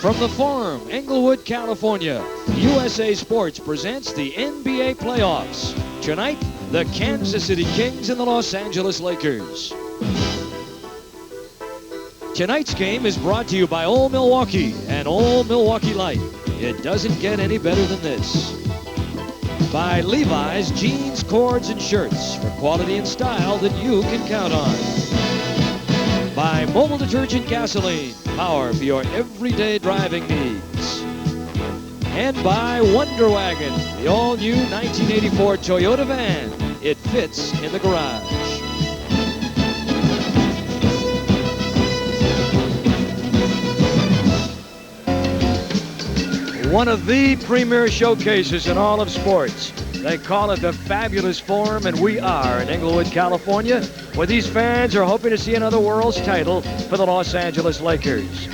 From the Forum, Englewood, California, USA Sports presents the NBA playoffs. Tonight, the Kansas City Kings and the Los Angeles Lakers. Tonight's game is brought to you by Old Milwaukee and Old Milwaukee Light. It doesn't get any better than this. By Levi's jeans, cords, and shirts for quality and style that you can count on. By Mobile Detergent Gasoline, power for your everyday driving needs. And by Wonder Wagon, the all-new 1984 Toyota van. It fits in the garage. One of the premier showcases in all of sports. They call it the Fabulous Forum, and we are in Englewood, California, where these fans are hoping to see another world's title for the Los Angeles Lakers.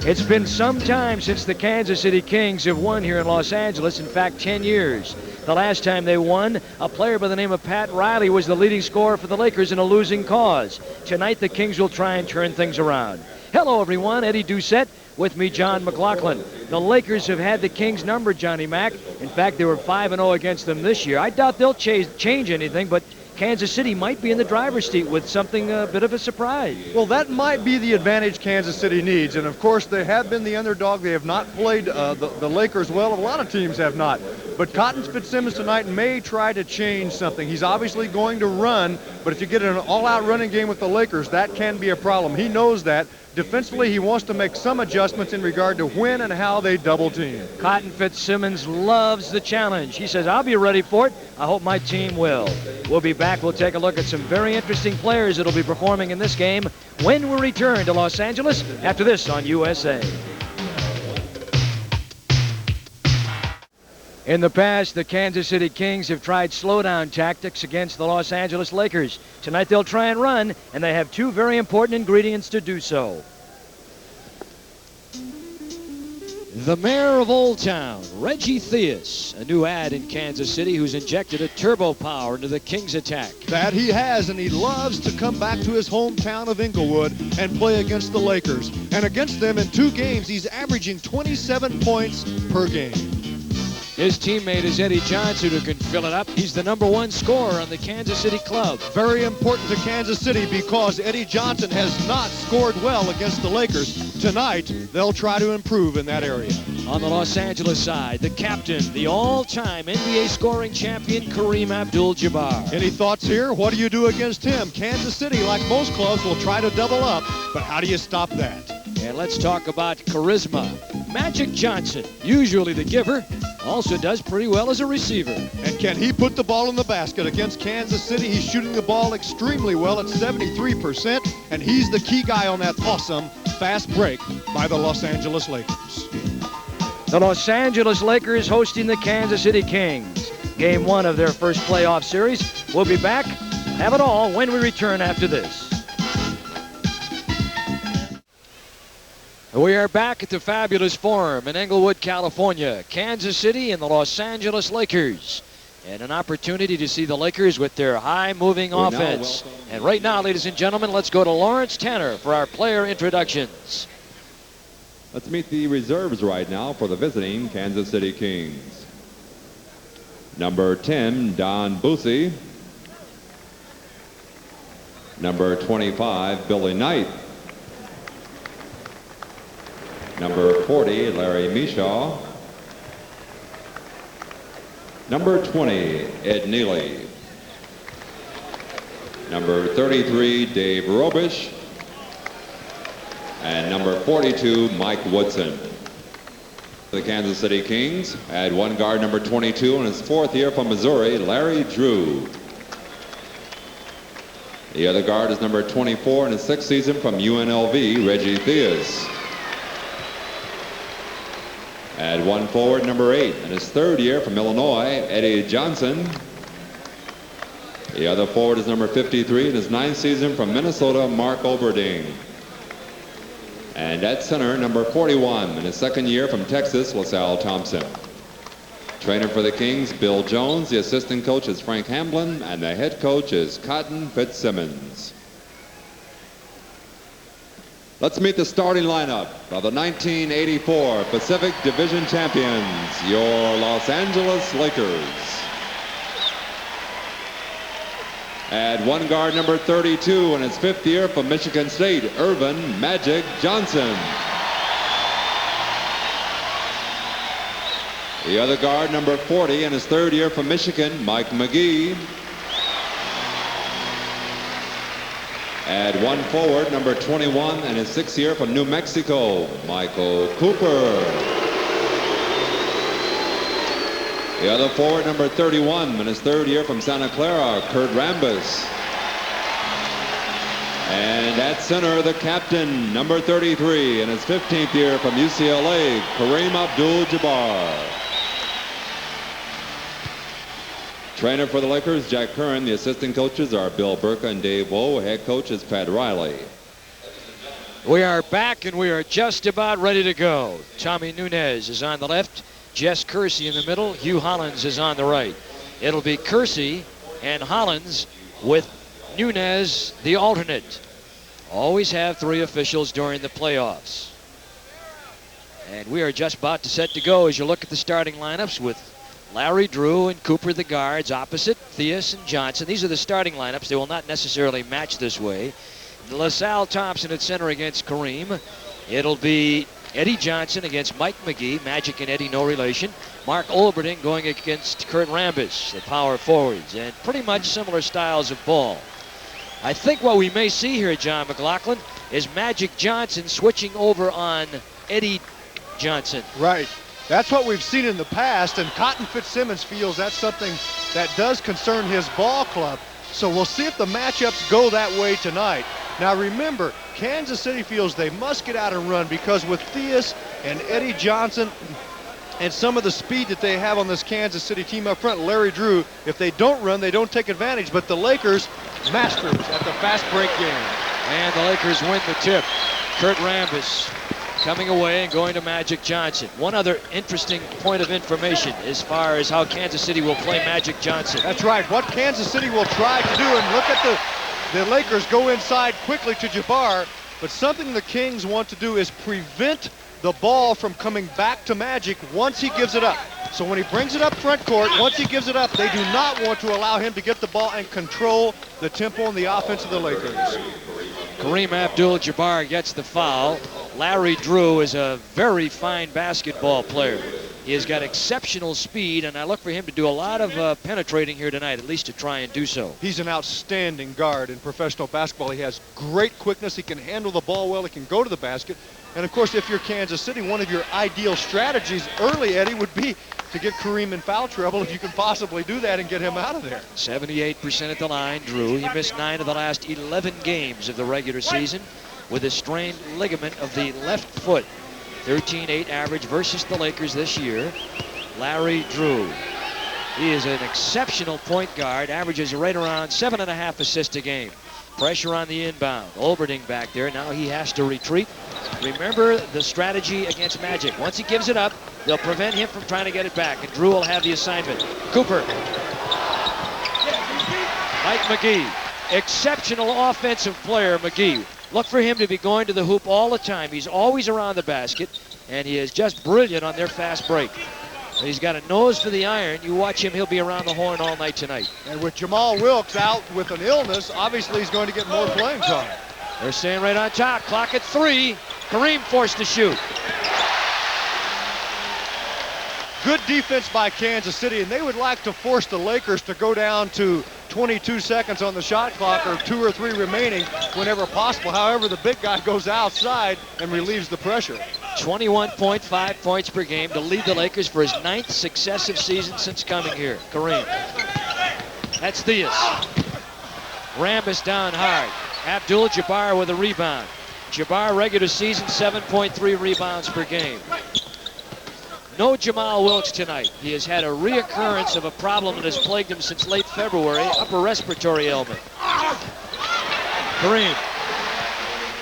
It's been some time since the Kansas City Kings have won here in Los Angeles, in fact 10 years. The last time they won, a player by the name of Pat Riley was the leading scorer for the Lakers in a losing cause. Tonight the Kings will try and turn things around. Hello everyone, Eddie Doucette. With me, John McLaughlin. The Lakers have had the Kings number, Johnny Mac. In fact, they were 5-0 against them this year. I doubt they'll change anything, but Kansas City might be in the driver's seat with something a bit of a surprise. Well, that might be the advantage Kansas City needs. And, of course, they have been the underdog. They have not played the Lakers well. A lot of teams have not. But Cotton Fitzsimmons tonight may try to change something. He's obviously going to run, but if you get an all-out running game with the Lakers, that can be a problem. He knows that. Defensively, he wants to make some adjustments in regard to when and how they double team. Cotton Fitzsimmons loves the challenge. He says, I'll be ready for it. I hope my team will. We'll be back. We'll take a look at some very interesting players that will be performing in this game when we return to Los Angeles after this on USA. In the past, the Kansas City Kings have tried slowdown tactics against the Los Angeles Lakers. Tonight they'll try and run, and they have two very important ingredients to do so. The mayor of Old Town, Reggie Theus, a new ad in Kansas City who's injected a turbo power into the Kings attack. That he has, and he loves to come back to his hometown of Englewood and play against the Lakers. And against them in 2 games, he's averaging 27 points per game. His teammate is Eddie Johnson, who can fill it up. He's the #1 scorer on the Kansas City club. Very important to Kansas City because Eddie Johnson has not scored well against the Lakers. Tonight, they'll try to improve in that area. On the Los Angeles side, the captain, the all-time NBA scoring champion, Kareem Abdul-Jabbar. Any thoughts here? What do you do against him? Kansas City, like most clubs, will try to double up, but how do you stop that? And let's talk about charisma. Magic Johnson, usually the giver, also does pretty well as a receiver. And can he put the ball in the basket? Against Kansas City, he's shooting the ball extremely well at 73%, and he's the key guy on that awesome fast break by the Los Angeles Lakers. The Los Angeles Lakers hosting the Kansas City Kings. Game 1 of their first playoff series. We'll be back, have it all, when we return after this. We are back at the Fabulous Forum in Englewood, California. Kansas City and the Los Angeles Lakers. And an opportunity to see the Lakers with their high-moving offense. And right now, ladies and gentlemen, let's go to Lawrence Tanner for our player introductions. Let's meet the reserves right now for the visiting Kansas City Kings. Number 10, Don Boosie. Number 25, Billy Knight. Number 40, Larry Mishaw. Number 20, Ed Neely. Number 33, Dave Robish. And number 42, Mike Woodson. The Kansas City Kings had one guard, number 22, in his 4th year from Missouri, Larry Drew. The other guard is number 24 in his 6th season from UNLV, Reggie Theus. Add one forward, number 8, in his 3rd year from Illinois, Eddie Johnson. The other forward is number 53 in his 9th season from Minnesota, Mark Oberding. And at center, number 41 in his 2nd year from Texas, LaSalle Thompson. Trainer for the Kings, Bill Jones. The assistant coach is Frank Hamblin, and the head coach is Cotton Fitzsimmons. Let's meet the starting lineup of the 1984 Pacific Division champions, your Los Angeles Lakers. At one guard, number 32 in his 5th year from Michigan State, Earvin Magic Johnson. The other guard, number 40 in his 3rd year from Michigan, Mike McGee. At one forward, number 21 in his 6th year from New Mexico, Michael Cooper. The other forward, number 31 in his 3rd year from Santa Clara, Kurt Rambis. And at center, the captain, number 33 in his 15th year from UCLA, Kareem Abdul-Jabbar. Trainer for the Lakers, Jack Curran. The assistant coaches are Bill Burka and Dave Woe. Head coach is Pat Riley. We are back and we are just about ready to go. Tommy Nunez is on the left, Jess Kersey in the middle, Hugh Hollins is on the right. It'll be Kersey and Hollins with Nunez the alternate. Always have 3 officials during the playoffs. And we are just about to set to go as you look at the starting lineups with Larry Drew and Cooper the guards opposite Theus and Johnson. These are the starting lineups. They will not necessarily match this way. LaSalle Thompson at center against Kareem. It'll be Eddie Johnson against Mike McGee. Magic and Eddie, no relation. Mark Olberding going against Kurt Rambis, the power forwards. And pretty much similar styles of ball. I think what we may see here, John McLaughlin, is Magic Johnson switching over on Eddie Johnson. Right. That's what we've seen in the past, and Cotton Fitzsimmons feels that's something that does concern his ball club. So we'll see if the matchups go that way tonight. Now remember, Kansas City feels they must get out and run because with Theus and Eddie Johnson and some of the speed that they have on this Kansas City team up front, Larry Drew, if they don't run, they don't take advantage. But the Lakers, masters at the fast break game. And the Lakers win the tip. Kurt Rambis coming away and going to Magic Johnson. One other interesting point of information as far as how Kansas City will play Magic Johnson. That's right. What Kansas City will try to do, and look at the Lakers go inside quickly to Jabbar, but something the Kings want to do is prevent the ball from coming back to Magic once he gives it up. So when he brings it up front court, once he gives it up, they do not want to allow him to get the ball and control the tempo and the offense of the Lakers. Kareem Abdul-Jabbar gets the foul. Larry Drew is a very fine basketball player. He has got exceptional speed, and I look for him to do a lot of penetrating here tonight, at least to try and do so. He's an outstanding guard in professional basketball. He has great quickness. He can handle the ball well. He can go to the basket. And, of course, if you're Kansas City, one of your ideal strategies early, Eddie, would be to get Kareem in foul trouble if you can possibly do that and get him out of there. 78% at the line, Drew. He missed 9 of the last 11 games of the regular season with a strained ligament of the left foot. 13.8 average versus the Lakers this year. Larry Drew. He is an exceptional point guard, averages right around 7.5 assists a game. Pressure on the inbound. Olberding back there. Now he has to retreat. Remember the strategy against Magic. Once he gives it up, they'll prevent him from trying to get it back, and Drew will have the assignment. Cooper. Mike McGee. Exceptional offensive player, McGee. Look for him to be going to the hoop all the time. He's always around the basket, and he is just brilliant on their fast break. He's got a nose for the iron. You watch him, he'll be around the horn all night tonight. And with Jamal Wilkes out with an illness, obviously he's going to get more playing time. They're staying right on top. Clock at 3. Kareem forced to shoot. Good defense by Kansas City, and they would like to force the Lakers to go down to 22 seconds on the shot clock or 2 or 3 remaining whenever possible. However, the big guy goes outside and relieves the pressure. 21.5 points per game to lead the Lakers for his 9th successive season since coming here. Kareem. That's Theus. Rambis down hard. Abdul-Jabbar with a rebound. Jabbar regular season 7.3 rebounds per game. No Jamal Wilkes tonight. He has had a reoccurrence of a problem that has plagued him since late February, upper respiratory ailment. Kareem.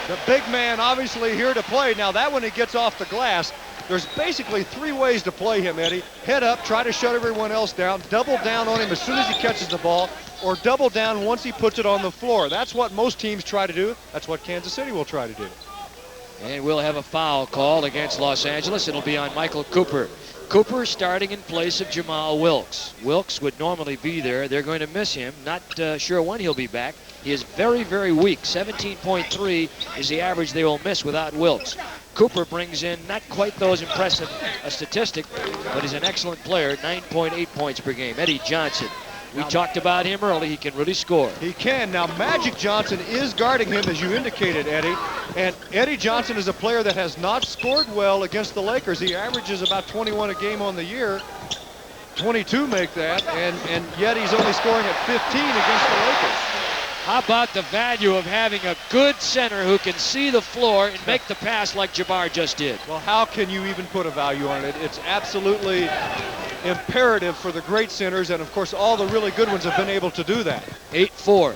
The big man obviously here to play. Now that when he gets off the glass, there's basically 3 ways to play him, Eddie. Head up, try to shut everyone else down, double down on him as soon as he catches the ball, or double down once he puts it on the floor. That's what most teams try to do. That's what Kansas City will try to do. And we'll have a foul called against Los Angeles. It'll be on Michael Cooper. Cooper starting in place of Jamal Wilkes. Wilkes would normally be there. They're going to miss him. Not sure when he'll be back. He is very, very weak. 17.3 is the average they will miss without Wilkes. Cooper brings in not quite those impressive statistic, but he's an excellent player. 9.8 points per game. Eddie Johnson. We talked about him early. He can really score. He can. Now, Magic Johnson is guarding him, as you indicated, Eddie. And Eddie Johnson is a player that has not scored well against the Lakers. He averages about 21 a game on the year. 22 make that, and yet he's only scoring at 15 against the Lakers. How about the value of having a good center who can see the floor and make the pass like Jabbar just did? Well, how can you even put a value on it? It's absolutely imperative for the great centers, and of course all the really good ones have been able to do that. 8-4,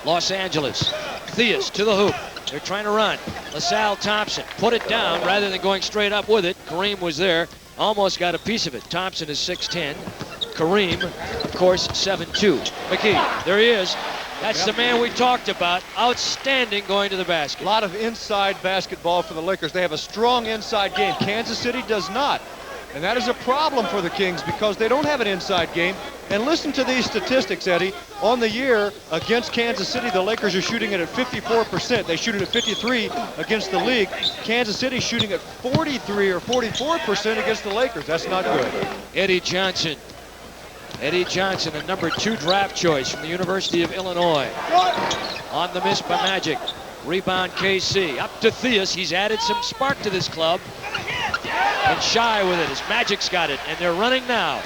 Los Angeles. Theus to the hoop. They're trying to run. LaSalle Thompson put it down rather than going straight up with it. Kareem was there, almost got a piece of it. Thompson is 6'10". Kareem, of course, 7'2". McGee, there he is. That's the man we talked about. Outstanding going to the basket. A lot of inside basketball for the Lakers. They have a strong inside game. Kansas City does not. And that is a problem for the Kings because they don't have an inside game. And listen to these statistics, Eddie. On the year against Kansas City, the Lakers are shooting it at 54%. They shoot it at 53 against the league. Kansas City shooting at 43 or 44% against the Lakers. That's not good. Eddie Johnson. Eddie Johnson, a number 2 draft choice from the University of Illinois. On the miss by Magic. Rebound KC. Up to Theus. He's added some spark to this club. And shy with it as Magic's got it. And they're running now.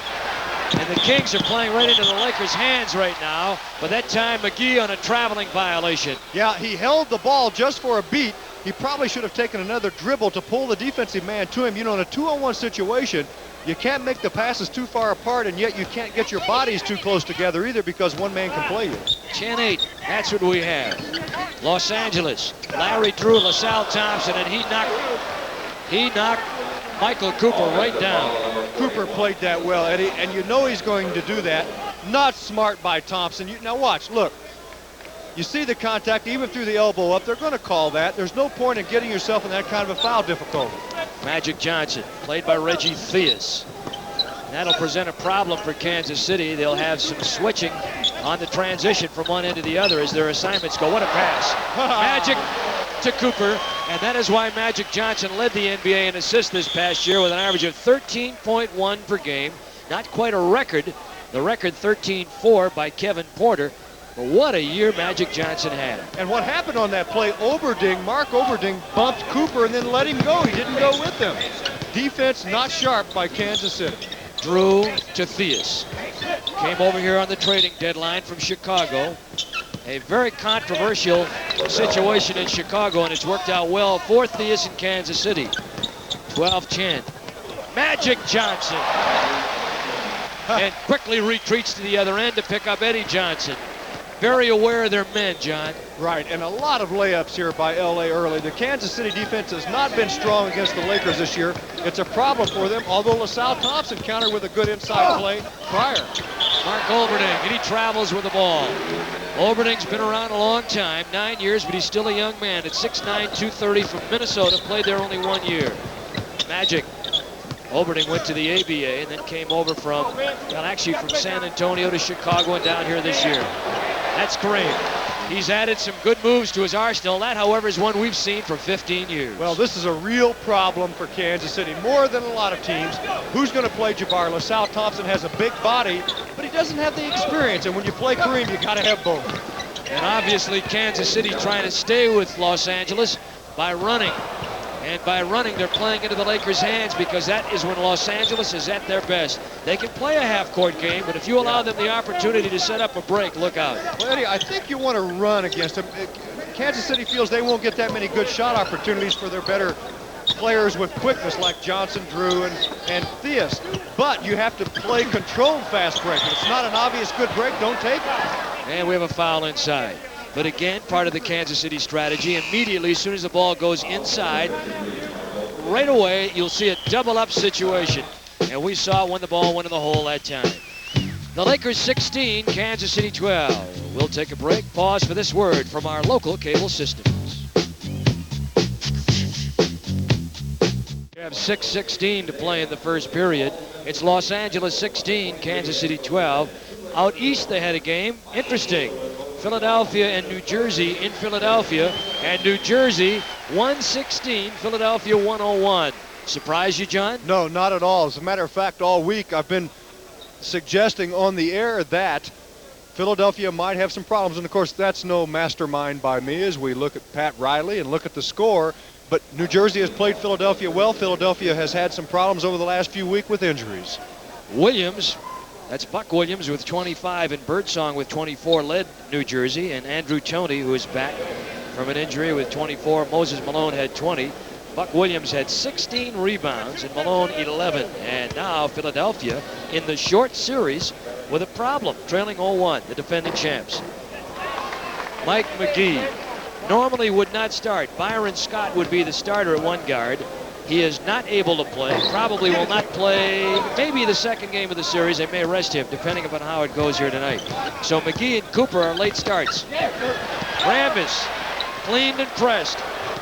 And the Kings are playing right into the Lakers' hands right now. But that time McGee on a traveling violation. Yeah, he held the ball just for a beat. He probably should have taken another dribble to pull the defensive man to him. You know, in a 2-on-1 situation, you can't make the passes too far apart, and yet you can't get your bodies too close together either because one man can play you. 10-8, that's what we have. Los Angeles, Larry Drew, LaSalle Thompson, and he knocked Michael Cooper right down. Cooper played that well, Eddie, and you know he's going to do that. Not smart by Thompson. Now watch, look. You see the contact even through the elbow up. They're going to call that. There's no point in getting yourself in that kind of a foul difficulty. Magic Johnson, played by Reggie Theus. That'll present a problem for Kansas City. They'll have some switching on the transition from one end to the other as their assignments go. What a pass. Magic to Cooper, and that is why Magic Johnson led the NBA in assists this past year with an average of 13.1 per game. Not quite a record. The record 13-4 by Kevin Porter. But what a year Magic Johnson had. And what happened on that play, Mark Oberding bumped Cooper and then let him go. He didn't go with him. Defense not sharp by Kansas City. Drew to Theus. Came over here on the trading deadline from Chicago. A very controversial situation in Chicago, and it's worked out well for Theus in Kansas City. 12-10. Magic Johnson. And quickly retreats to the other end to pick up Eddie Johnson. Very aware of their men, John. Right, and a lot of layups here by L.A. early. The Kansas City defense has not been strong against the Lakers this year. It's a problem for them, although LaSalle Thompson countered with a good inside play prior. Mark Olberding, and he travels with the ball. Olberding's been around a long time, 9 years, but he's still a young man. At 6'9", 230 from Minnesota, played there only 1 year. Magic. Olberding went to the ABA and then came over from San Antonio to Chicago and down here this year. That's Kareem. He's added some good moves to his arsenal. That, however, is one we've seen for 15 years. Well, this is a real problem for Kansas City, more than a lot of teams. Who's going to play Jabbar? LaSalle Thompson has a big body, but he doesn't have the experience. And when you play Kareem, you got to have both. And obviously, Kansas City trying to stay with Los Angeles by running. And by running, they're playing into the Lakers' hands because that is when Los Angeles is at their best. They can play a half-court game, but if you allow them the opportunity to set up a break, look out. Well, Eddie, I think you want to run against them. Kansas City feels they won't get that many good shot opportunities for their better players with quickness like Johnson, Drew, and Theus. But you have to play controlled fast break. If it's not an obvious good break, don't take it. And we have a foul inside. But again, part of the Kansas City strategy, immediately as soon as the ball goes inside, right away you'll see a double-up situation. And we saw when the ball went in the hole that time. The Lakers 16, Kansas City 12. We'll take a break, pause for this word from our local cable systems. have 6:16 to play in the first period. It's Los Angeles 16, Kansas City 12. Out east they had a game. Interesting. Philadelphia and New Jersey in Philadelphia. And New Jersey 116, Philadelphia 101. Surprise you, John? No, not at all. As a matter of fact, all week I've been suggesting on the air that Philadelphia might have some problems. And, of course, that's no mastermind by me as we look at Pat Riley and look at the score. But New Jersey has played Philadelphia well. Philadelphia has had some problems over the last few weeks with injuries. Williams, that's Buck Williams with 25 and Birdsong with 24 led New Jersey. And Andrew Toney, who is back from an injury with 24. Moses Malone had 20. Buck Williams had 16 rebounds and Malone 11. And now Philadelphia in the short series with a problem, trailing 0-1, the defending champs. Mike McGee normally would not start. Byron Scott would be the starter at one guard. He is not able to play, probably will not play maybe the second game of the series. They may rest him, depending upon how it goes here tonight. So McGee and Cooper are late starts. Rambis cleaned and pressed.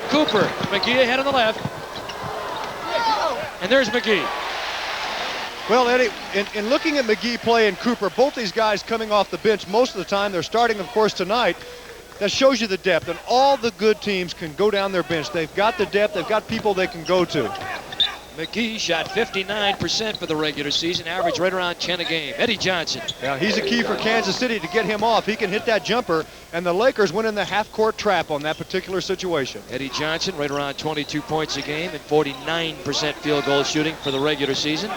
Cooper, McGee ahead on the left. And there's McGee. Well, Eddie, in looking at McGee play and Cooper, both these guys coming off the bench most of the time, they're starting, of course, tonight. That shows you the depth, and all the good teams can go down their bench. They've got the depth, they've got people they can go to. McGee shot 59% for the regular season, average right around 10 a game. Eddie Johnson. Yeah, he's a key for Kansas City to get him off. He can hit that jumper, and the Lakers went in the half-court trap on that particular situation. Eddie Johnson right around 22 points a game and 49% field goal shooting for the regular season.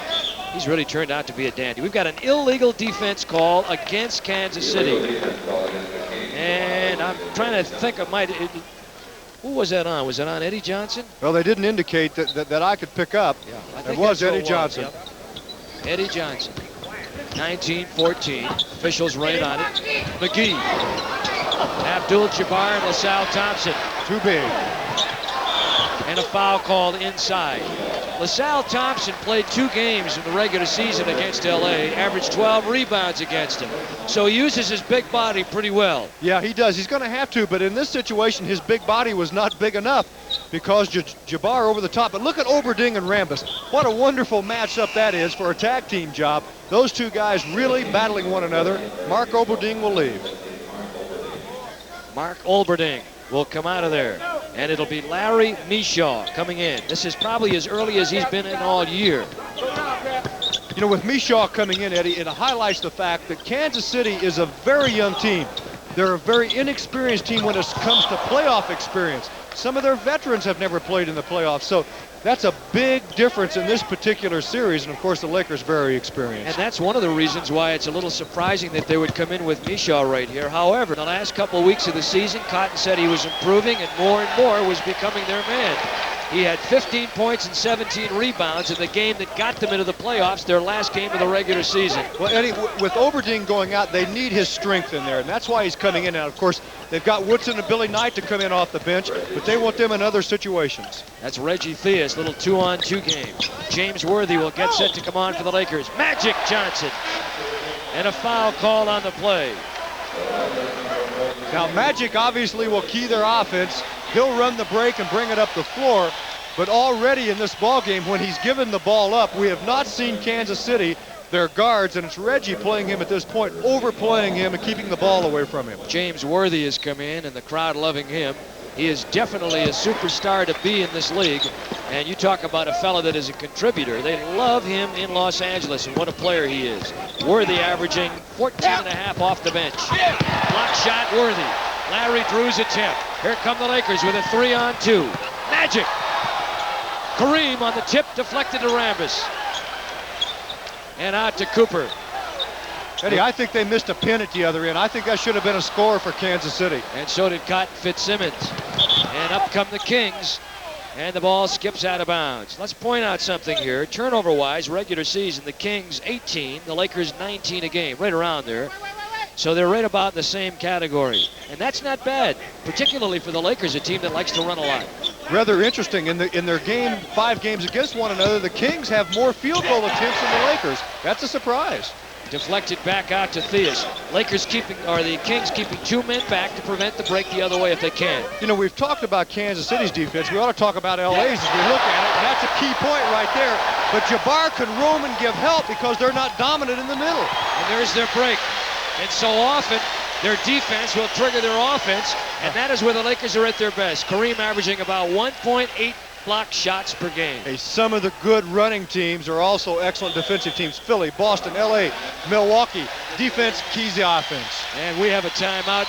He's really turned out to be a dandy. We've got an illegal defense call against Kansas City. And I'm trying to think who was that on? Was it on Eddie Johnson? Well, they didn't indicate that I could pick up. Yeah, I it think was that's who Eddie Johnson. Yep. Eddie Johnson. 19-14. Officials right on it. McGee. Abdul-Jabbar and LaSalle Thompson. Too big. And a foul called inside. LaSalle Thompson played 2 games in the regular season against LA, averaged 12 rebounds against him. So he uses his big body pretty well. Yeah, he does. He's going to have to, but in this situation, his big body was not big enough because Jabbar over the top. But look at Oberding and Rambis. What a wonderful matchup that is for a tag team job. Those two guys really battling one another. Mark Oberding will leave. Mark Olberding will come out of there. And it'll be Larry Mishaw coming in. This is probably as early as he's been in all year. You know, with Mishaw coming in, Eddie, it highlights the fact that Kansas City is a very young team. They're a very inexperienced team when it comes to playoff experience. Some of their veterans have never played in the playoffs. So that's a big difference in this particular series. And, of course, the Lakers very experienced. And that's one of the reasons why it's a little surprising that they would come in with Mishaw right here. However, the last couple of weeks of the season, Cotton said he was improving and more was becoming their man. He had 15 points and 17 rebounds in the game that got them into the playoffs, their last game of the regular season. Well, Eddie, with Oberding going out, they need his strength in there, and that's why he's coming in. Now, of course, they've got Woodson and Billy Knight to come in off the bench, but they want them in other situations. That's Reggie Theus, little 2-on-2 game. James Worthy will get set to come on for the Lakers. Magic Johnson. And a foul called on the play. Now, Magic obviously will key their offense. He'll run the break and bring it up the floor. But already in this ball game, when he's given the ball up, we have not seen Kansas City, their guards, and it's Reggie playing him at this point, overplaying him and keeping the ball away from him. James Worthy has come in, and the crowd loving him. He is definitely a superstar to be in this league. And you talk about a fella that is a contributor. They love him in Los Angeles, and what a player he is. Worthy averaging 14.5 off the bench. Block shot, Worthy. Larry Drew's attempt. Here come the Lakers with a 3-on-2. Magic. Kareem on the tip, deflected to Rambis. And out to Cooper. Eddie, I think they missed a pin at the other end. I think that should have been a score for Kansas City. And so did Cotton Fitzsimmons. And up come the Kings. And the ball skips out of bounds. Let's point out something here. Turnover-wise, regular season, the Kings 18, the Lakers 19 a game, right around there. So they're right about in the same category. And that's not bad, particularly for the Lakers, a team that likes to run a lot. Rather interesting. In their 5 games against one another, the Kings have more field goal attempts than the Lakers. That's a surprise. Deflected back out to Theus. The Kings keeping 2 men back to prevent the break the other way if they can. You know, we've talked about Kansas City's defense. We ought to talk about LA's as we look at it, and that's a key point right there. But Jabbar can roam and give help because they're not dominant in the middle. And there's their break. And so often, their defense will trigger their offense, and that is where the Lakers are at their best. Kareem averaging about 1.8 block shots per game. Hey, some of the good running teams are also excellent defensive teams. Philly, Boston, LA, Milwaukee. Defense keys the offense. And we have a timeout.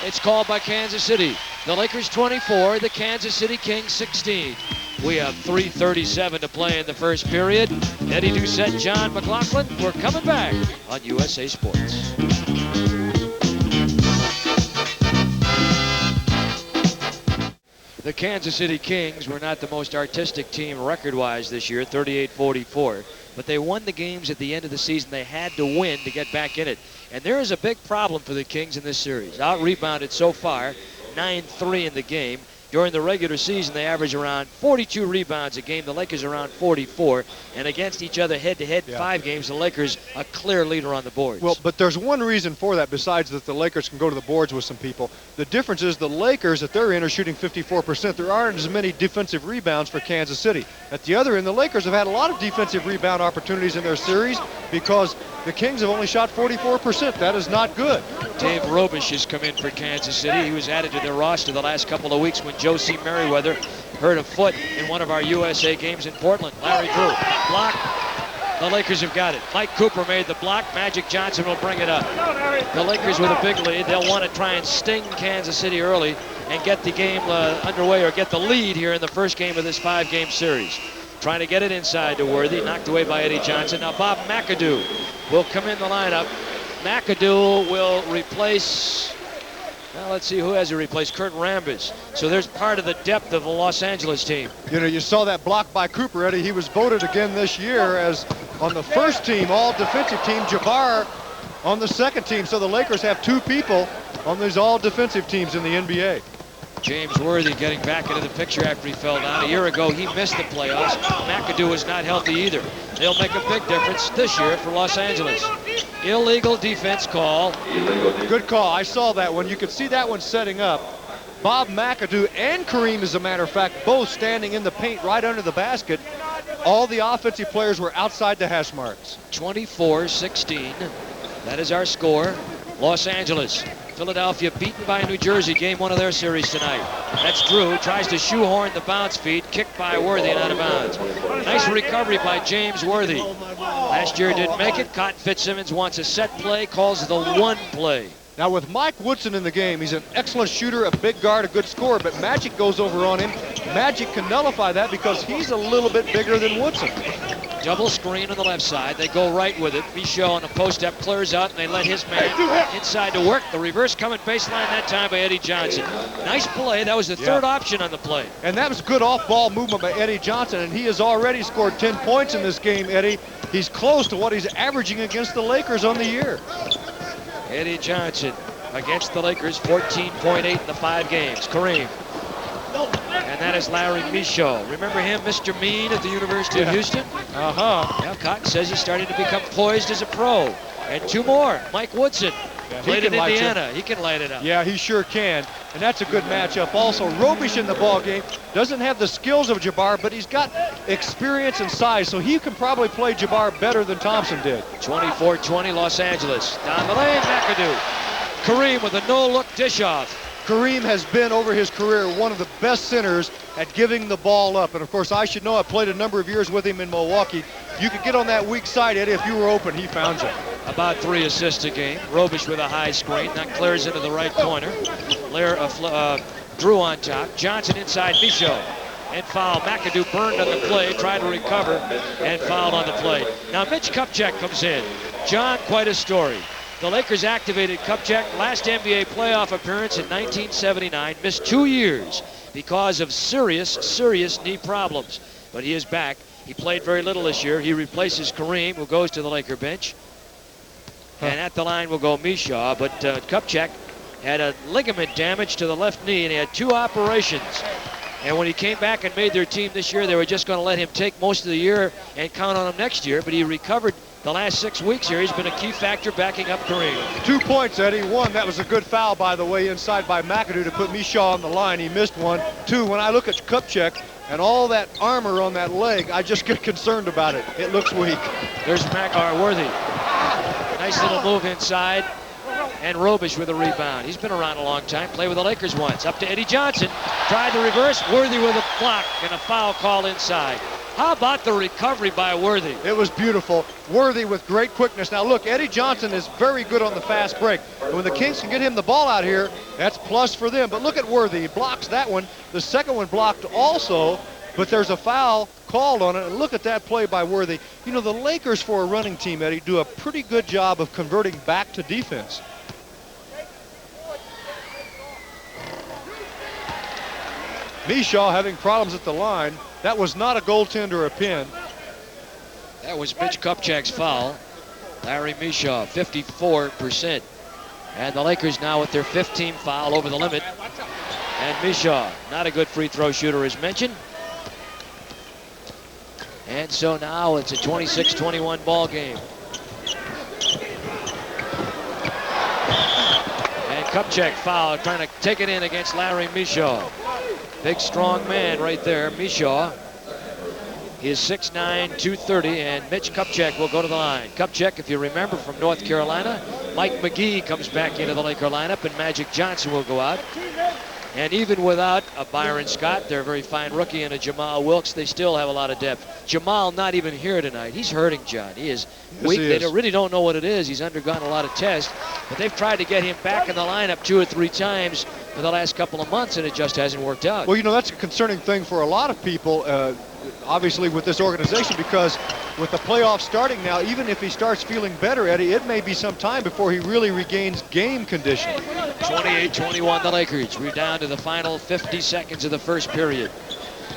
It's called by Kansas City. The Lakers 24, the Kansas City Kings 16. We have 3:37 to play in the first period. Eddie Doucette, John McLaughlin. We're coming back on USA Sports. The Kansas City Kings were not the most artistic team record-wise this year, 38-44. But they won the games at the end of the season they had to win to get back in it. And there is a big problem for the Kings in this series. Out-rebounded so far, 9-3 in the game. During the regular season, they average around 42 rebounds a game. The Lakers around 44. And against each other head-to-head 5 games, the Lakers a clear leader on the boards. Well, but there's one reason for that besides that the Lakers can go to the boards with some people. The difference is the Lakers, at their end, are shooting 54%. There aren't as many defensive rebounds for Kansas City. At the other end, the Lakers have had a lot of defensive rebound opportunities in their series because the Kings have only shot 44%. That is not good. Dave Robish has come in for Kansas City. He was added to their roster the last couple of weeks when Josie Merriweather hurt a foot in one of our USA games in Portland. Larry Drew, block. The Lakers have got it. Mike Cooper made the block. Magic Johnson will bring it up. The Lakers with a big lead. They'll want to try and sting Kansas City early and get the game underway or get the lead here in the first game of this 5-game series. Trying to get it inside to Worthy, knocked away by Eddie Johnson. Now Bob McAdoo will come in the lineup. McAdoo will replace, well, let's see who has to replace Kurt Rambis. So there's part of the depth of the Los Angeles team. You know, you saw that block by Cooper, Eddie. He was voted again this year as on the first team, all defensive team, Jabbar on the second team. So the Lakers have 2 people on these all defensive teams in the NBA. James Worthy getting back into the picture after he fell down. A year ago, he missed the playoffs. McAdoo was not healthy either. They'll make a big difference this year for Los Angeles. Illegal defense call. Good call. I saw that one. You could see that one setting up. Bob McAdoo and Kareem, as a matter of fact, both standing in the paint right under the basket. All the offensive players were outside the hash marks. 24-16. That is our score. Los Angeles. Philadelphia beaten by New Jersey, game 1 of their series tonight. That's Drew, tries to shoehorn the bounce feed, kicked by Worthy and out of bounds. Nice recovery by James Worthy. Last year didn't make it. Cotton Fitzsimmons wants a set play, calls the 1 play. Now with Mike Woodson in the game, he's an excellent shooter, a big guard, a good scorer, but Magic goes over on him. Magic can nullify that because he's a little bit bigger than Woodson. Double screen on the left side. They go right with it. Michaud on the post-up clears out, and they let his man inside to work. The reverse coming baseline that time by Eddie Johnson. Nice play. That was the third option on the play. And that was good off-ball movement by Eddie Johnson, and he has already scored 10 points in this game, Eddie. He's close to what he's averaging against the Lakers on the year. Eddie Johnson against the Lakers, 14.8 in the 5 games. Kareem. And that is Larry Michaud. Remember him, Mr. Mean at the University of Houston? Now Cotton says he's starting to become poised as a pro. And 2 more. Mike Woodson. Played in Indiana. He can light it up. Yeah, he sure can. And that's a good matchup. Also, Robish in the ball game doesn't have the skills of Jabbar, but he's got experience and size, so he can probably play Jabbar better than Thompson did. 24-20 Los Angeles. Down the lane, McAdoo. Kareem with a no-look dish-off. Kareem has been, over his career, one of the best centers at giving the ball up. And, of course, I should know. I played a number of years with him in Milwaukee. You could get on that weak side, Eddie. If you were open, he found you. About 3 assists a game. Robish with a high screen. That clears into the right corner. Drew on top. Johnson inside Michaud. And foul. McAdoo burned on the play, tried to recover, and fouled on the play. Now Mitch Kupchak comes in. John, quite a story. The Lakers activated Kupchak, last NBA playoff appearance in 1979, missed 2 years because of serious knee problems. But he is back. He played very little this year. He replaces Kareem, who goes to the Laker bench. And at the line will go Michaud, but Kupchak had a ligament damage to the left knee, and he had 2 operations. And when he came back and made their team this year, they were just going to let him take most of the year and count on him next year, but he recovered the last 6 weeks here, he's been a key factor backing up Kareem. 2 points, Eddie. 1, that was a good foul, by the way, inside by McAdoo to put Mishaw on the line. He missed one. 2, when I look at Kupchak and all that armor on that leg, I just get concerned about it. It looks weak. There's Worthy. Nice little move inside. And Robish with a rebound. He's been around a long time. Played with the Lakers once. Up to Eddie Johnson. Tried the reverse. Worthy with a block and a foul call inside. How about the recovery by Worthy? It was beautiful. Worthy with great quickness. Now look, Eddie Johnson is very good on the fast break. When the Kings can get him the ball out here, that's plus for them. But look at Worthy. He blocks that one. The second one blocked also, but there's a foul called on it. And look at that play by Worthy. You know, the Lakers, for a running team, Eddie, do a pretty good job of converting back to defense. Mishaw having problems at the line. That was not a goaltend or a pin. That was Mitch Kupchak's foul. Larry Mishaw, 54%. And the Lakers now with their 15th foul over the limit. And Mishaw, not a good free throw shooter as mentioned. And so now it's a 26-21 ball game. And Kupchak foul, trying to take it in against Larry Mishaw. Big, strong man right there, Mishaw. He is 6'9", 230, and Mitch Kupchak will go to the line. Kupchak, if you remember, from North Carolina. Mike McGee comes back into the Laker lineup, and Magic Johnson will go out. And even without a Byron Scott, their very fine rookie, and a Jamal Wilkes, they still have a lot of depth. Jamal not even here tonight. He's hurting, John. He is weak. Yes, they really don't know what it is. He's undergone a lot of tests, but they've tried to get him back in the lineup 2 or 3 times for the last couple of months, and it just hasn't worked out. Well, you know, that's a concerning thing for a lot of people, obviously, with this organization, because with the playoffs starting now, even if he starts feeling better, Eddie, it may be some time before he really regains game condition. 28-21 the Lakers. We're down to the final 50 seconds of the first period.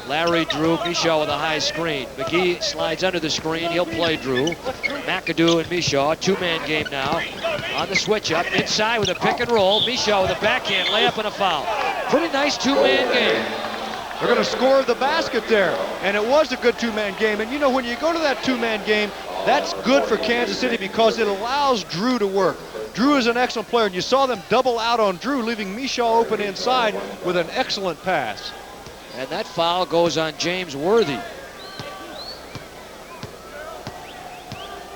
Larry Drew, Mishaw with a high screen. McGee slides under the screen. He'll play Drew. McAdoo and Mishaw, 2-man game now. On the switch up, inside with a pick and roll. Mishaw with a backhand layup and a foul. Pretty nice 2-man game. They're going to score the basket there. And it was a good 2-man game. And you know, when you go to that 2-man game, that's good for Kansas City because it allows Drew to work. Drew is an excellent player, and you saw them double out on Drew, leaving Mishaw open inside with an excellent pass. And that foul goes on James Worthy.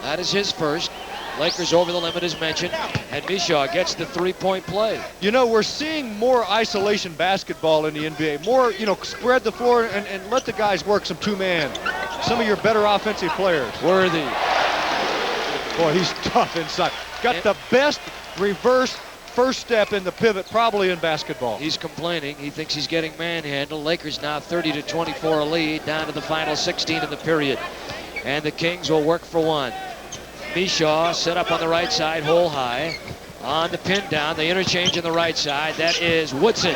That is his first. Lakers over the limit as mentioned, and Mishaw gets the 3-point play. You know, we're seeing more isolation basketball in the NBA. More, you know, spread the floor and let the guys work some 2-man. Some of your better offensive players. Worthy. Boy, he's tough inside. Got the best reverse first step in the pivot probably in basketball. He's complaining. He thinks he's getting manhandled. Lakers now 30-24 lead, down to the final 16 in the period. And the Kings will work for one. Mishaw set up on the right side, hole high. On the pin down, the interchange on the right side. That is Woodson.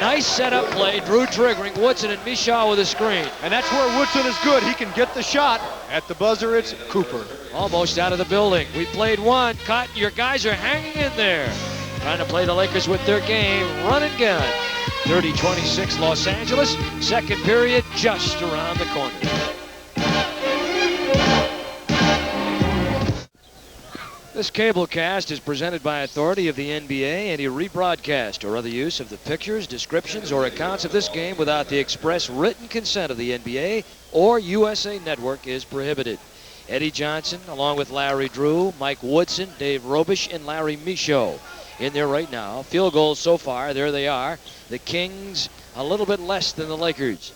Nice setup play. Drew triggering. Woodson and Mishaw with a screen. And that's where Woodson is good. He can get the shot. At the buzzer, it's Cooper. Almost out of the building. We played one. Cotton, your guys are hanging in there. Trying to play the Lakers with their game. Run and gun. 30-26 Los Angeles. Second period just around the corner. This cable cast is presented by authority of the NBA. Any rebroadcast or other use of the pictures, descriptions, or accounts of this game without the express written consent of the NBA or USA Network is prohibited. Eddie Johnson, along with Larry Drew, Mike Woodson, Dave Robish, and Larry Mishaw in there right now. Field goals so far, there they are. The Kings a little bit less than the Lakers.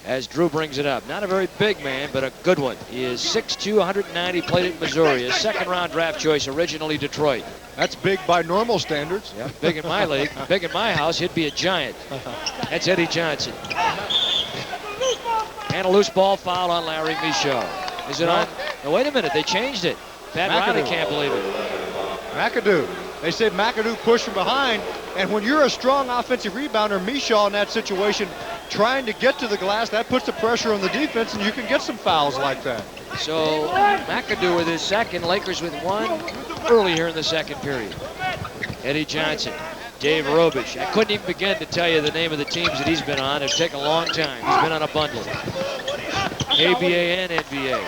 As Drew brings it up. Not a very big man, but a good one. He is 6'2", 190, played at Missouri. A second-round draft choice, originally Detroit. That's big by normal standards. Yeah, big in my league. Big in my house, he'd be a giant. That's Eddie Johnson. And a loose ball foul on Larry Mishaw. Is it on? No, wait a minute, they changed it. Pat Riley can't believe it. McAdoo. They said McAdoo pushed from behind, and when you're a strong offensive rebounder, Mishaw in that situation, trying to get to the glass, that puts the pressure on the defense, and you can get some fouls like that. So McAdoo with his second, Lakers with one early here in the second period. Eddie Johnson, Dave Robish. I couldn't even begin to tell you the name of the teams that he's been on. It'd take a long time. He's been on a bundle. ABA and NBA.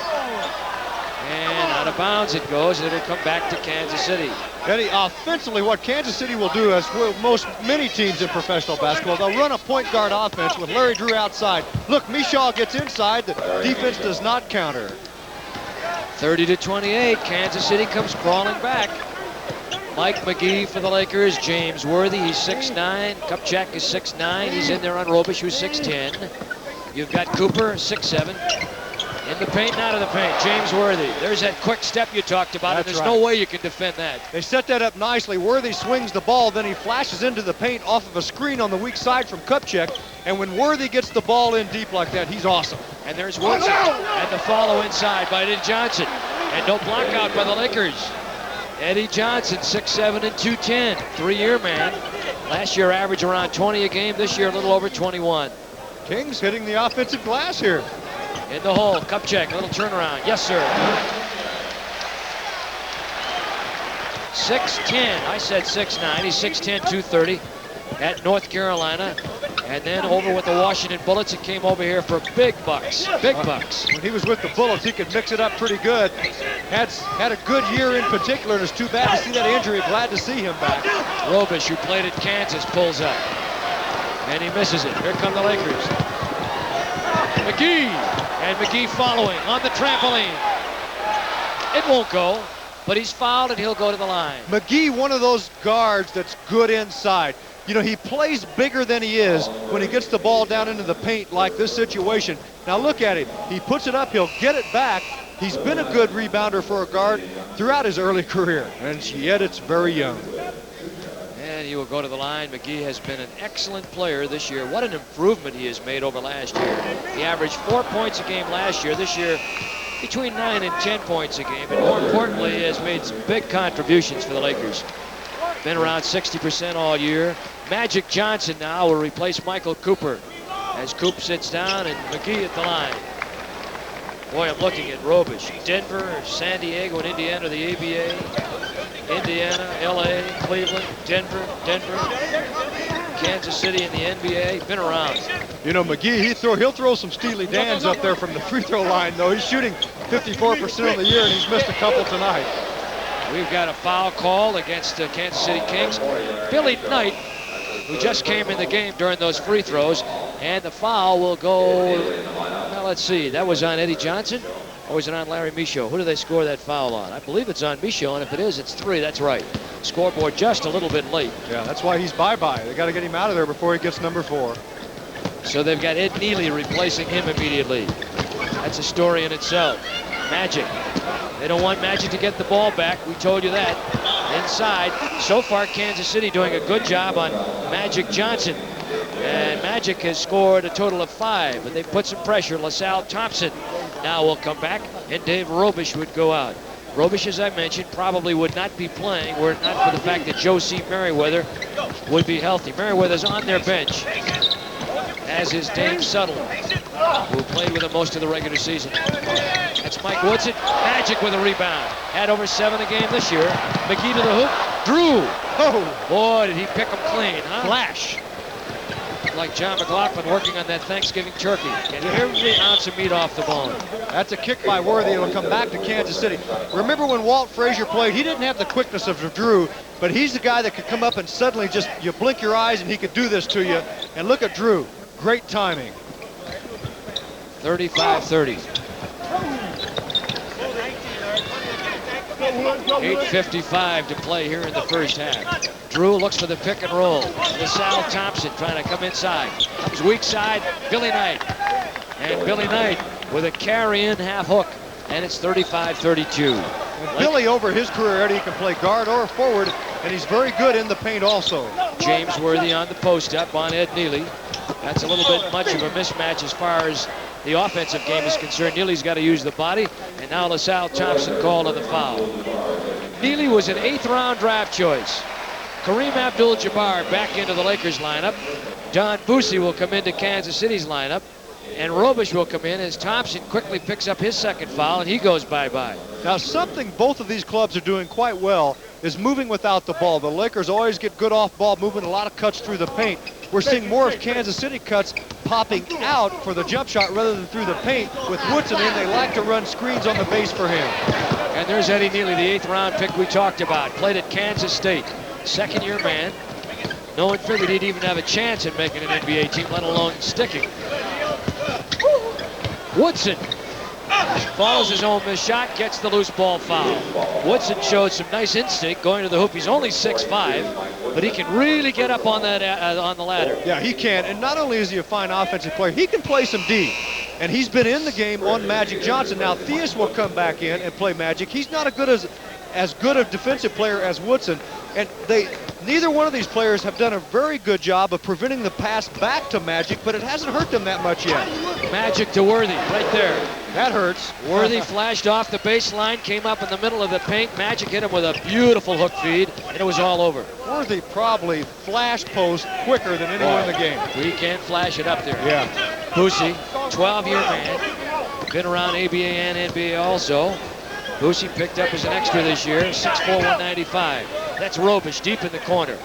And bounds it goes, and it'll come back to Kansas City. Eddie, offensively, what Kansas City will do, as will many teams in professional basketball, they'll run a point guard offense with Larry Drew outside. Look, Mishaw gets inside. The defense does not counter. 30-28, Kansas City comes crawling back. Mike McGee for the Lakers, James Worthy, he's 6'9", Kupchak is 6'9", he's in there on Robish, who's 6'10". You've got Cooper, 6'7", in the paint and out of the paint, James Worthy. There's that quick step you talked about, and there's no way you can defend that. They set that up nicely. Worthy swings the ball, then he flashes into the paint off of a screen on the weak side from Kupchak, and when Worthy gets the ball in deep like that, he's awesome. And there's Woodson, and the follow inside by Eddie Johnson, and no block out by the Lakers. Eddie Johnson, 6'7" and 210, 3-year man. Last year averaged around 20 a game, this year a little over 21. Kings hitting the offensive glass here. In the hole, Kupchak, a little turnaround. Yes, sir. 6'10", I said 6'9", he's 6'10", 230 at North Carolina. And then over with the Washington Bullets, it came over here for big bucks, big bucks. When he was with the Bullets, he could mix it up pretty good. Had a good year in particular, and it's too bad to see that injury. Glad to see him back. Robish, who played at Kansas, pulls up. And he misses it. Here come the Lakers. McGee, and McGee following on the trampoline. It won't go, but he's fouled and he'll go to the line. McGee, one of those guards that's good inside. You know, he plays bigger than he is when he gets the ball down into the paint like this situation. Now look at him. He puts it up, he'll get it back. He's been a good rebounder for a guard throughout his early career, and yet it's very young. And he will go to the line. McGee has been an excellent player this year. What an improvement he has made over last year. He averaged 4 points a game last year. This year, between 9 and 10 points a game. And more importantly, he has made some big contributions for the Lakers. Been around 60% all year. Magic Johnson now will replace Michael Cooper as Coop sits down and McGee at the line. Boy, I'm looking at Robish. Denver, San Diego, and Indiana, the ABA. Indiana, LA, Cleveland, Denver, Kansas City in the NBA. Been around. You know, McGee, he'll throw some Steely Dans up there from the free throw line, though. He's shooting 54% of the year, and he's missed a couple tonight. We've got a foul call against the Kansas City Kings. Billy Knight, who just came in the game during those free throws, and the foul will go, well, let's see, that was on Eddie Johnson, or was it on Larry Michaud? Who do they score that foul on? I believe it's on Michaud, and if it is, it's 3, that's right. Scoreboard just a little bit late. Yeah, that's why he's bye-bye. They got to get him out of there before he gets number 4. So they've got Ed Neely replacing him immediately. That's a story in itself. Magic. They don't want Magic to get the ball back. We told you that. Inside. So far, Kansas City doing a good job on Magic Johnson. And Magic has scored a total of 5, but they put some pressure. LaSalle Thompson now will come back, and Dave Robish would go out. Robish, as I mentioned, probably would not be playing were it not for the fact that Joe C. Merriweather would be healthy. Merriweather's on their bench, as is Dave Suttle, who played with him most of the regular season. That's Mike Woodson. Magic with a rebound. Had over 7 a game this year. McGee to the hoop. Drew. Oh, boy, did he pick him clean, huh? Flash. Like John McLaughlin working on that Thanksgiving turkey. Get every ounce of meat off the bone. That's a kick by Worthy. It'll come back to Kansas City. Remember when Walt Frazier played, he didn't have the quickness of Drew, but he's the guy that could come up and suddenly just, you blink your eyes and he could do this to you. And look at Drew. Great timing. 35-30. 8:55 to play here in the first half. Drew looks for the pick and roll. LaSalle Thompson trying to come inside. Comes weak side, Billy Knight. And Billy Knight with a carry-in half hook. And it's 35-32. And Billy, over his career, Eddie, can play guard or forward, and he's very good in the paint also. James Worthy on the post-up on Ed Neely. That's a little bit much of a mismatch as far as the offensive game is concerned. Neely's got to use the body, and now LaSalle Thompson called on the foul. Neely was an 8th-round draft choice. Kareem Abdul-Jabbar back into the Lakers lineup. Don Boosie will come into Kansas City's lineup, and Robish will come in as Thompson quickly picks up his second foul, and he goes bye-bye. Now, something both of these clubs are doing quite well is moving without the ball. The Lakers always get good off-ball movement, a lot of cuts through the paint. We're seeing more of Kansas City cuts popping out for the jump shot rather than through the paint. With Woodson in, they like to run screens on the base for him. And there's Eddie Nealy, the 8th round pick we talked about. Played at Kansas State. Second-year man. No one figured he'd even have a chance at making an NBA team, let alone sticking. Woodson follows his own missed shot, gets the loose ball foul. Woodson showed some nice instinct going to the hoop. He's only 6'5", but he can really get up on that on the ladder. Yeah, he can. And not only is he a fine offensive player, he can play some D. And he's been in the game on Magic Johnson. Now, Theus will come back in and play Magic. He's not as good a defensive player as Woodson. And neither one of these players have done a very good job of preventing the pass back to Magic, but it hasn't hurt them that much yet. Magic to Worthy, right there. That hurts. Worthy flashed off the baseline, came up in the middle of the paint. Magic hit him with a beautiful hook feed, and it was all over. Worthy probably flash post quicker than anyone in the game. We can't flash it up there. Yeah. Boosie, 12-year man, been around ABA and NBA also. Boosie picked up as an extra this year, 6'4", 195. That's Robish deep in the corner.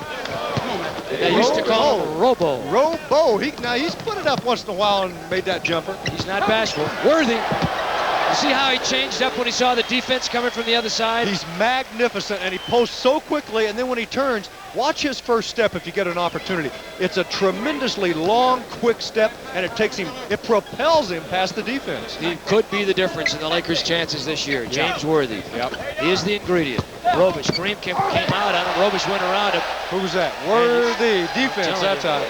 They used to call him Robo. Robo. He's put it up once in a while and made that jumper. He's not bashful. Worthy. You see how he changed up when he saw the defense coming from the other side? He's magnificent, and he posts so quickly, and then when he turns, watch his first step if you get an opportunity. It's a tremendously long, quick step, and it propels him past the defense. He could be the difference in the Lakers' chances this year. James Worthy. Yep. He is the ingredient. Robish. Kareem came out on him. Robish went around him. Who was that? Worthy. Defense that time.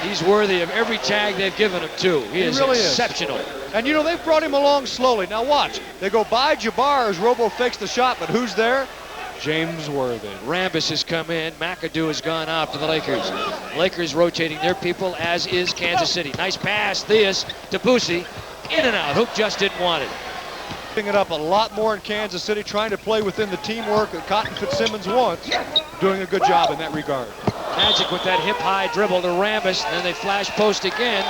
He's worthy of every tag they've given him, too. He is really exceptional. And, you know, they've brought him along slowly. Now, watch. They go by Jabbar as Robo fakes the shot, but who's there? James Worthy. Rambis has come in. McAdoo has gone out for the Lakers. Lakers rotating their people, as is Kansas City. Nice pass, Theus to Boosie. In and out. Hoop just didn't want it. Picking it up a lot more in Kansas City, trying to play within the teamwork that Cotton Fitzsimmons wants. Doing a good job in that regard. Magic with that hip-high dribble to Rambis, and then they flash post again.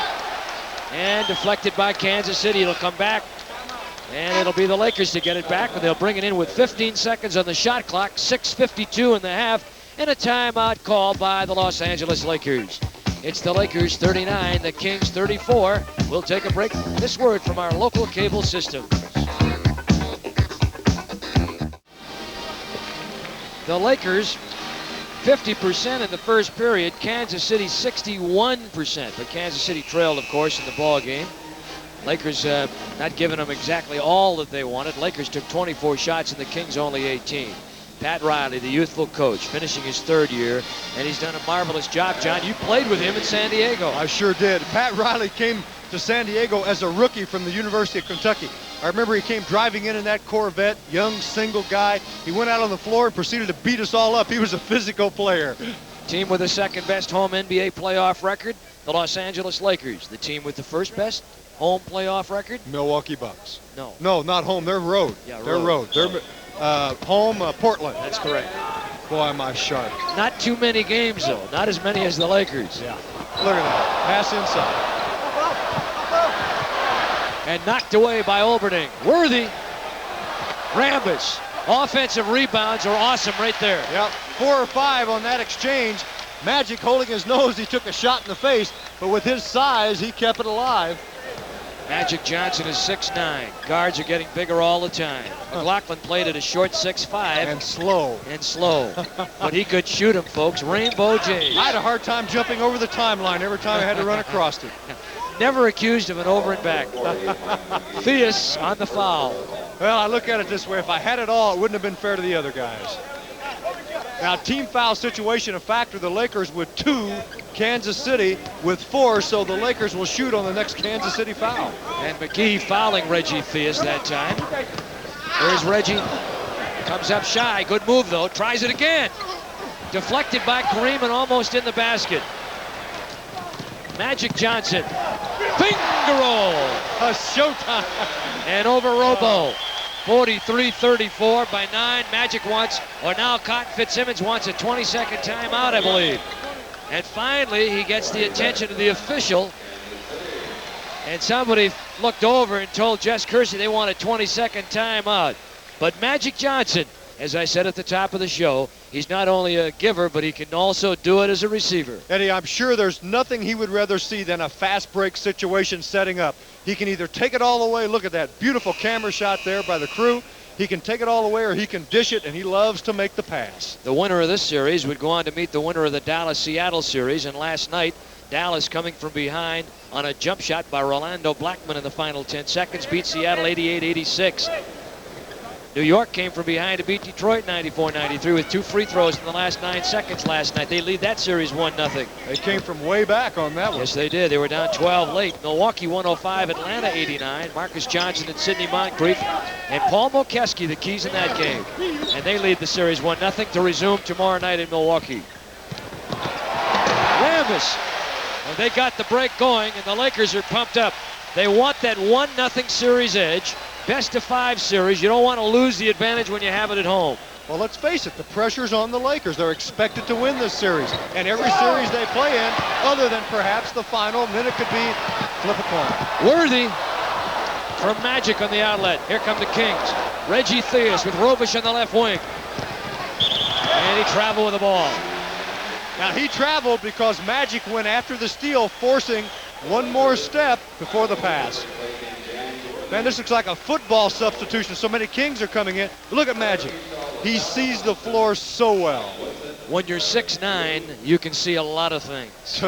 And deflected by Kansas City. It'll come back, and it'll be the Lakers to get it back, but they'll bring it in with 15 seconds on the shot clock, 6:52 in the half, and a timeout called by the Los Angeles Lakers. It's the Lakers 39, the Kings 34. We'll take a break. This word from our local cable system. The Lakers 50% in the first period, Kansas City 61%, but Kansas City trailed, of course, in the ball game. Lakers not giving them exactly all that they wanted. Lakers took 24 shots and the Kings only 18. Pat Riley, the youthful coach, finishing his 3rd year, and he's done a marvelous job. John, you played with him in San Diego. I sure did. Pat Riley came to San Diego as a rookie from the University of Kentucky. I remember he came driving in that Corvette, young single guy. He went out on the floor and proceeded to beat us all up. He was a physical player. Team with the 2nd best home NBA playoff record, the Los Angeles Lakers. The team with the 1st best home playoff record, Milwaukee Bucks. No, not home. They're road. Yeah, they're road. They're home, Portland. That's correct. Boy, am I sharp. Not too many games, though. Not as many as the Lakers. Yeah. Look at that. Pass inside. And knocked away by Olberding. Worthy. Rambis. Offensive rebounds are awesome right there. Yep. 4 or 5 on that exchange. Magic holding his nose. He took a shot in the face, but with his size, he kept it alive. Magic Johnson is 6'9". Guards are getting bigger all the time. McLaughlin played at a short 6'5". And slow. But he could shoot him, folks. Rainbow Jays. I had a hard time jumping over the timeline every time I had to run across it. Never accused of an over and back. Theus on the foul. Well, I look at it this way. If I had it all, it wouldn't have been fair to the other guys. Now, team foul situation, a factor. The Lakers with 2, Kansas City with 4, so the Lakers will shoot on the next Kansas City foul. And McGee fouling Reggie Theus that time. There's Reggie. Comes up shy. Good move, though. Tries it again. Deflected by Kareem and almost in the basket. Magic Johnson. Finger roll. A showtime. And over Robo. 43-34 by 9. Magic wants, or now Cotton Fitzsimmons wants a 20-second timeout, I believe. And finally, he gets the attention of the official. And somebody looked over and told Jess Kersey they want a 20-second timeout. But Magic Johnson, as I said at the top of the show, he's not only a giver, but he can also do it as a receiver. Eddie, I'm sure there's nothing he would rather see than a fast break situation setting up. He can either take it all away. Look at that beautiful camera shot there by the crew. He can take it all the way or he can dish it, and he loves to make the pass. The winner of this series would go on to meet the winner of the Dallas-Seattle series. And last night, Dallas, coming from behind on a jump shot by Rolando Blackman in the final 10 seconds, beat Seattle 88-86. New York came from behind to beat Detroit 94-93 with 2 free throws in the last 9 seconds last night. They lead that series 1-0. They came from way back on that one. Yes, they did. They were down 12 late. Milwaukee 105, Atlanta 89. Marcus Johnson and Sidney Moncrief and Paul Mokeski, the keys in that game. And they lead the series 1-0 to resume tomorrow night in Milwaukee. Rambis. And they got the break going, and the Lakers are pumped up. They want that 1-0 series edge. Best of 5 series. You don't want to lose the advantage when you have it at home. Well, let's face it, the pressure's on the Lakers. They're expected to win this series. And every series they play in, other than perhaps the final, then it could be flip a coin. Worthy from Magic on the outlet. Here come the Kings. Reggie Theus with Robish on the left wing. And he traveled with the ball. Now, he traveled because Magic went after the steal, forcing one more step before the pass. Man, this looks like a football substitution. So many Kings are coming in. Look at Magic. He sees the floor so well. When you're 6'9", you can see a lot of things.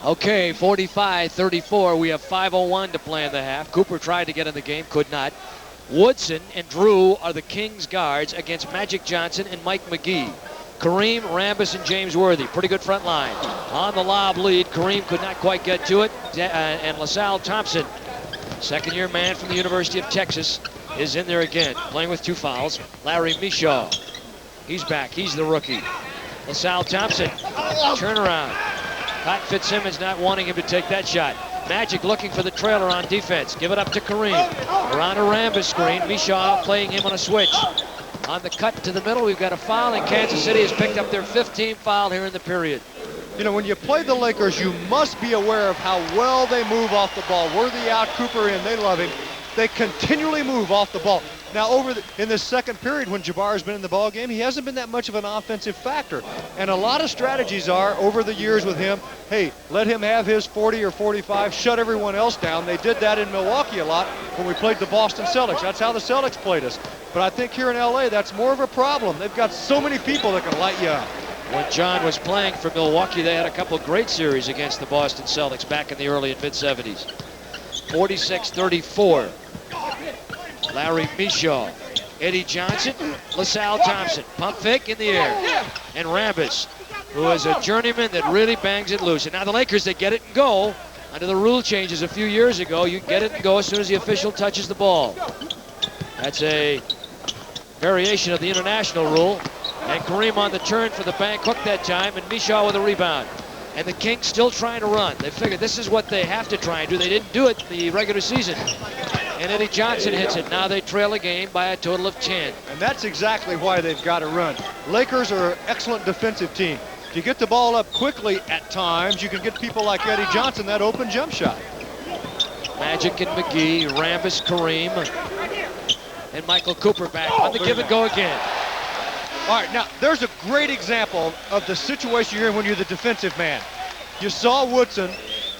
Okay, 45-34. We have 5:01 to play in the half. Cooper tried to get in the game, could not. Woodson and Drew are the Kings guards against Magic Johnson and Mike McGee. Kareem, Rambis, and James Worthy. Pretty good front line. On the lob lead, Kareem could not quite get to it. And LaSalle Thompson, second-year man from the University of Texas, is in there again, playing with 2 fouls. Larry Mishaw, he's back. He's the rookie. LaSalle Thompson, turnaround. Pat Fitzsimmons not wanting him to take that shot. Magic looking for the trailer on defense. Give it up to Kareem. Around a Rambis screen. Mishaw playing him on a switch. On the cut to the middle, we've got a foul, and Kansas City has picked up their 15th foul here in the period. You know, when you play the Lakers, you must be aware of how well they move off the ball. Worthy out, Cooper in, they love him. They continually move off the ball. Now, in this second period, when Jabbar has been in the ball game, he hasn't been that much of an offensive factor. And a lot of strategies are, over the years with him, hey, let him have his 40 or 45, shut everyone else down. They did that in Milwaukee a lot when we played the Boston Celtics. That's how the Celtics played us. But I think here in LA, that's more of a problem. They've got so many people that can light you up. When John was playing for Milwaukee, they had a couple of great series against the Boston Celtics back in the early and mid-70s. 46-34. Larry Mishaw, Eddie Johnson, LaSalle Thompson. Pump fake in the air. And Rambis, who is a journeyman that really bangs it loose. And now the Lakers, they get it and go. Under the rule changes a few years ago, you can get it and go as soon as the official touches the ball. That's a variation of the international rule. And Kareem on the turn for the bank hook that time, and Mishaw with a rebound. And the Kings still trying to run. They figured this is what they have to try and do. They didn't do it in the regular season. And Eddie Johnson hits it. Now they trail a game by a total of 10. And that's exactly why they've got to run. Lakers are an excellent defensive team. If you get the ball up quickly at times, you can get people like Eddie Johnson that open jump shot. Magic and McGee, Rambis, Kareem, and Michael Cooper back on the give and go again. All right, now there's a great example of the situation you're in when you're the defensive man. You saw Woodson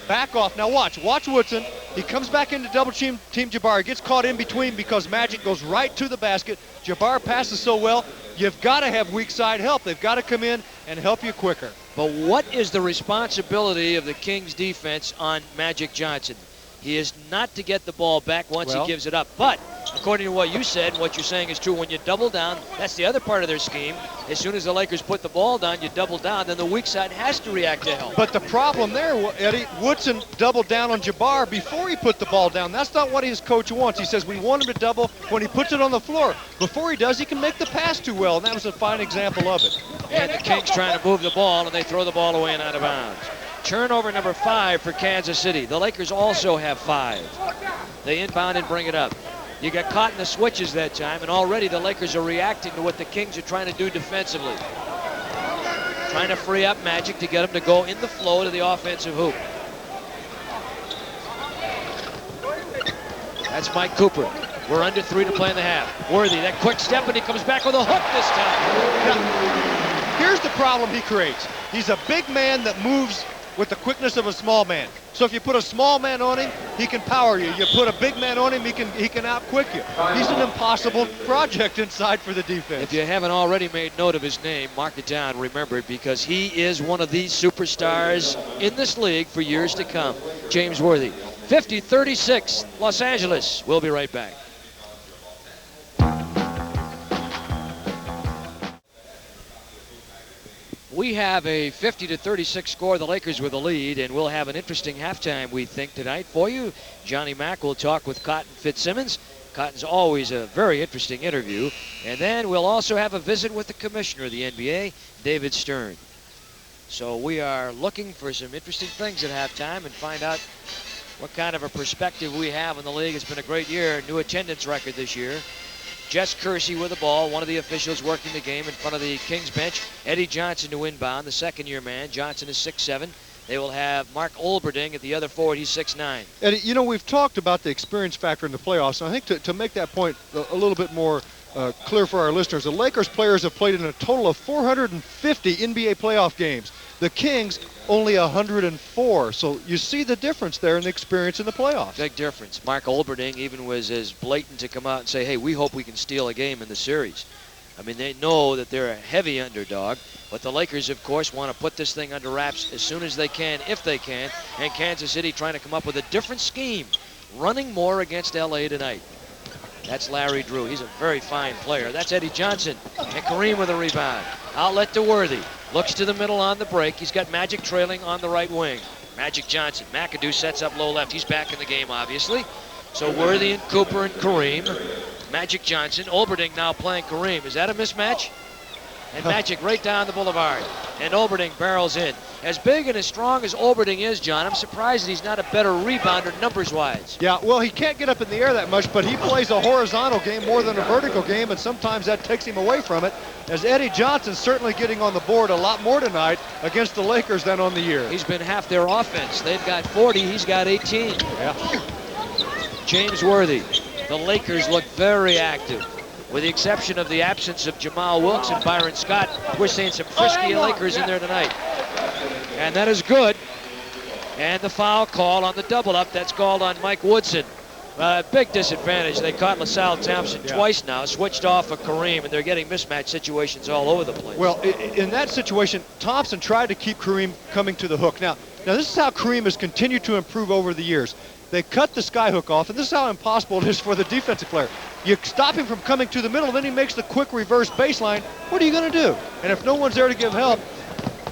back off. Now watch Woodson. He comes back into double team Jabbar. He gets caught in between because Magic goes right to the basket. Jabbar passes so well. You've got to have weak side help. They've got to come in and help you quicker. But what is the responsibility of the Kings defense on Magic Johnson? He is not to get the ball back once he gives it up. But according to what you said, what you're saying is true. When you double down, that's the other part of their scheme. As soon as the Lakers put the ball down, you double down, then the weak side has to react to help. But the problem there, Eddie, Woodson doubled down on Jabbar before he put the ball down. That's not what his coach wants. He says we want him to double when he puts it on the floor. Before he does, he can make the pass too well, and that was a fine example of it. And the Kings trying to move the ball, and they throw the ball away and out of bounds. Turnover number 5 for Kansas City. The Lakers also have 5. They inbound and bring it up. You got caught in the switches that time, and already the Lakers are reacting to what the Kings are trying to do defensively. Trying to free up Magic to get him to go in the flow to the offensive hoop. That's Mike Cooper. We're under 3 to play in the half. Worthy, that quick step, and he comes back with a hook this time. Now, here's the problem he creates. He's a big man that moves with the quickness of a small man. So if you put a small man on him, he can power you. You put a big man on him, he can out-quick you. He's an impossible project inside for the defense. If you haven't already made note of his name, mark it down, remember it, because he is one of these superstars in this league for years to come. James Worthy. 50-36, Los Angeles. We'll be right back. We have a 50-36 score. The Lakers with the lead, and we'll have an interesting halftime, we think, tonight for you. Johnny Mack will talk with Cotton Fitzsimmons. Cotton's always a very interesting interview. And then we'll also have a visit with the commissioner of the NBA, David Stern. So we are looking for some interesting things at halftime and find out what kind of a perspective we have in the league. It's been a great year, new attendance record this year. Jess Kersey with the ball, one of the officials working the game in front of the Kings bench. Eddie Johnson to inbound, the second-year man. Johnson is 6'7". They will have Mark Olberding at the other forward. He's 6'9". Eddie, you know, we've talked about the experience factor in the playoffs, and I think to make that point a little bit more clear for our listeners, the Lakers players have played in a total of 450 NBA playoff games. The Kings only 104. So you see the difference there in the experience in the playoffs. Big difference. Mark Olberding even was as blatant to come out and say, hey, we hope we can steal a game in the series. I mean, they know that they're a heavy underdog, but the Lakers, of course, want to put this thing under wraps as soon as they can, if they can, and Kansas City trying to come up with a different scheme, running more against L.A. tonight. That's Larry Drew. He's a very fine player. That's Eddie Johnson. And Kareem with a rebound. Outlet to Worthy. Looks to the middle on the break. He's got Magic trailing on the right wing. Magic Johnson. McAdoo sets up low left. He's back in the game, obviously. So Worthy and Cooper and Kareem. Magic Johnson. Olberding now playing Kareem. Is that a mismatch? And Magic right down the boulevard. And Olberding barrels in. As big and as strong as Olberding is, John, I'm surprised that he's not a better rebounder numbers-wise. Yeah, well, he can't get up in the air that much, but he plays a horizontal game more than a vertical game, and sometimes that takes him away from it, as Eddie Johnson's certainly getting on the board a lot more tonight against the Lakers than on the year. He's been half their offense. They've got 40. He's got 18. Yeah. James Worthy. The Lakers look very active. With the exception of the absence of Jamal Wilkes and Byron Scott, we're seeing some frisky Lakers in there tonight. And that is good. And the foul call on the double-up, that's called on Mike Woodson. Big disadvantage. They caught LaSalle Thompson twice now, switched off of Kareem, and they're getting mismatch situations all over the place. Well, in that situation, Thompson tried to keep Kareem coming to the hook. Now this is how Kareem has continued to improve over the years. They cut the skyhook off, and this is how impossible it is for the defensive player. You stop him from coming to the middle, then he makes the quick reverse baseline. What are you going to do? And if no one's there to give help,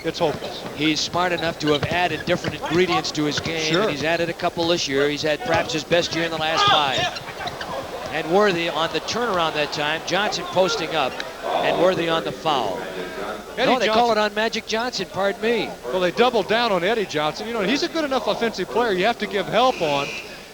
it's hopeless. He's smart enough to have added different ingredients to his game, and he's added a couple this year. He's had perhaps his best year in the last 5. And Worthy on the turnaround that time, Johnson posting up, and Worthy on the foul. No, they call it on Magic Johnson, pardon me. Well, they doubled down on Eddie Johnson. You know, he's a good enough offensive player you have to give help on.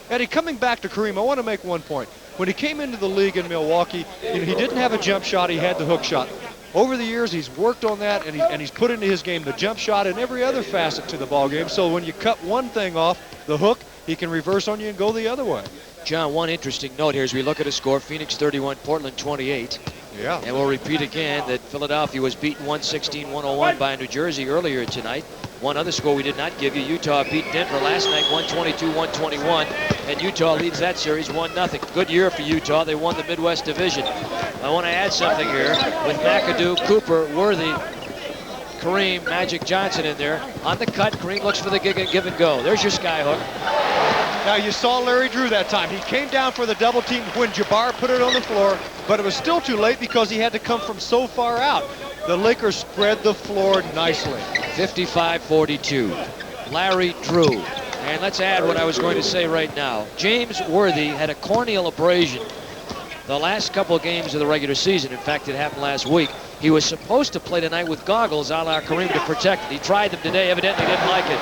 Eddie, coming back to Kareem, I want to make one point. When he came into the league in Milwaukee, you know, he didn't have a jump shot, he had the hook shot. Over the years, he's worked on that, and he's put into his game the jump shot and every other facet to the ball game. So when you cut one thing off, the hook, he can reverse on you and go the other way. John, one interesting note here as we look at a score, Phoenix 31, Portland 28. Yeah. And we'll repeat again that Philadelphia was beaten 116-101 by New Jersey earlier tonight. One other score we did not give you, Utah beat Denver last night 122-121, and Utah leads that series 1-0. Good year for Utah. They won the Midwest Division. I want to add something here with McAdoo, Cooper, Worthy, Kareem, Magic Johnson in there. On the cut, Kareem looks for the give and go. There's your skyhook. Now you saw Larry Drew that time. He came down for the double team when Jabbar put it on the floor, but it was still too late because he had to come from so far out. The Lakers spread the floor nicely. 55-42. Larry Drew. And let's add what I was going to say right now. James Worthy had a corneal abrasion the last couple of games of the regular season. In fact, it happened last week. He was supposed to play tonight with goggles a la Kareem to protect it. He tried them today, evidently didn't like it.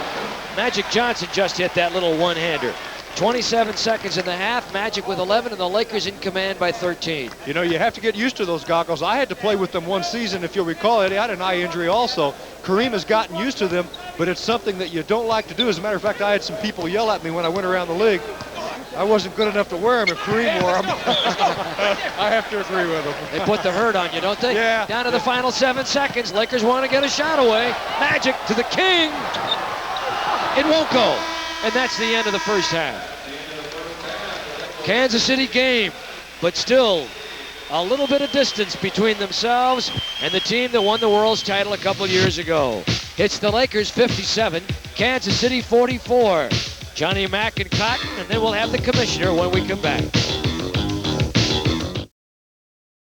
Magic Johnson just hit that little one-hander. 27 seconds in the half, Magic with 11, and the Lakers in command by 13. You know, you have to get used to those goggles. I had to play with them one season, if you'll recall, Eddie. I had an eye injury also. Kareem has gotten used to them, but it's something that you don't like to do. As a matter of fact, I had some people yell at me when I went around the league. I wasn't good enough to wear them if Kareem wore them. I have to agree with them. They put the hurt on you, don't they? Yeah. Down to the final 7 seconds. Lakers want to get a shot away. Magic to the king. It won't go. And that's the end of the first half. Kansas City game, but still a little bit of distance between themselves and the team that won the world's title a couple years ago. It's the Lakers 57, Kansas City 44. Johnny Mack and Cotton, and then we'll have the commissioner when we come back.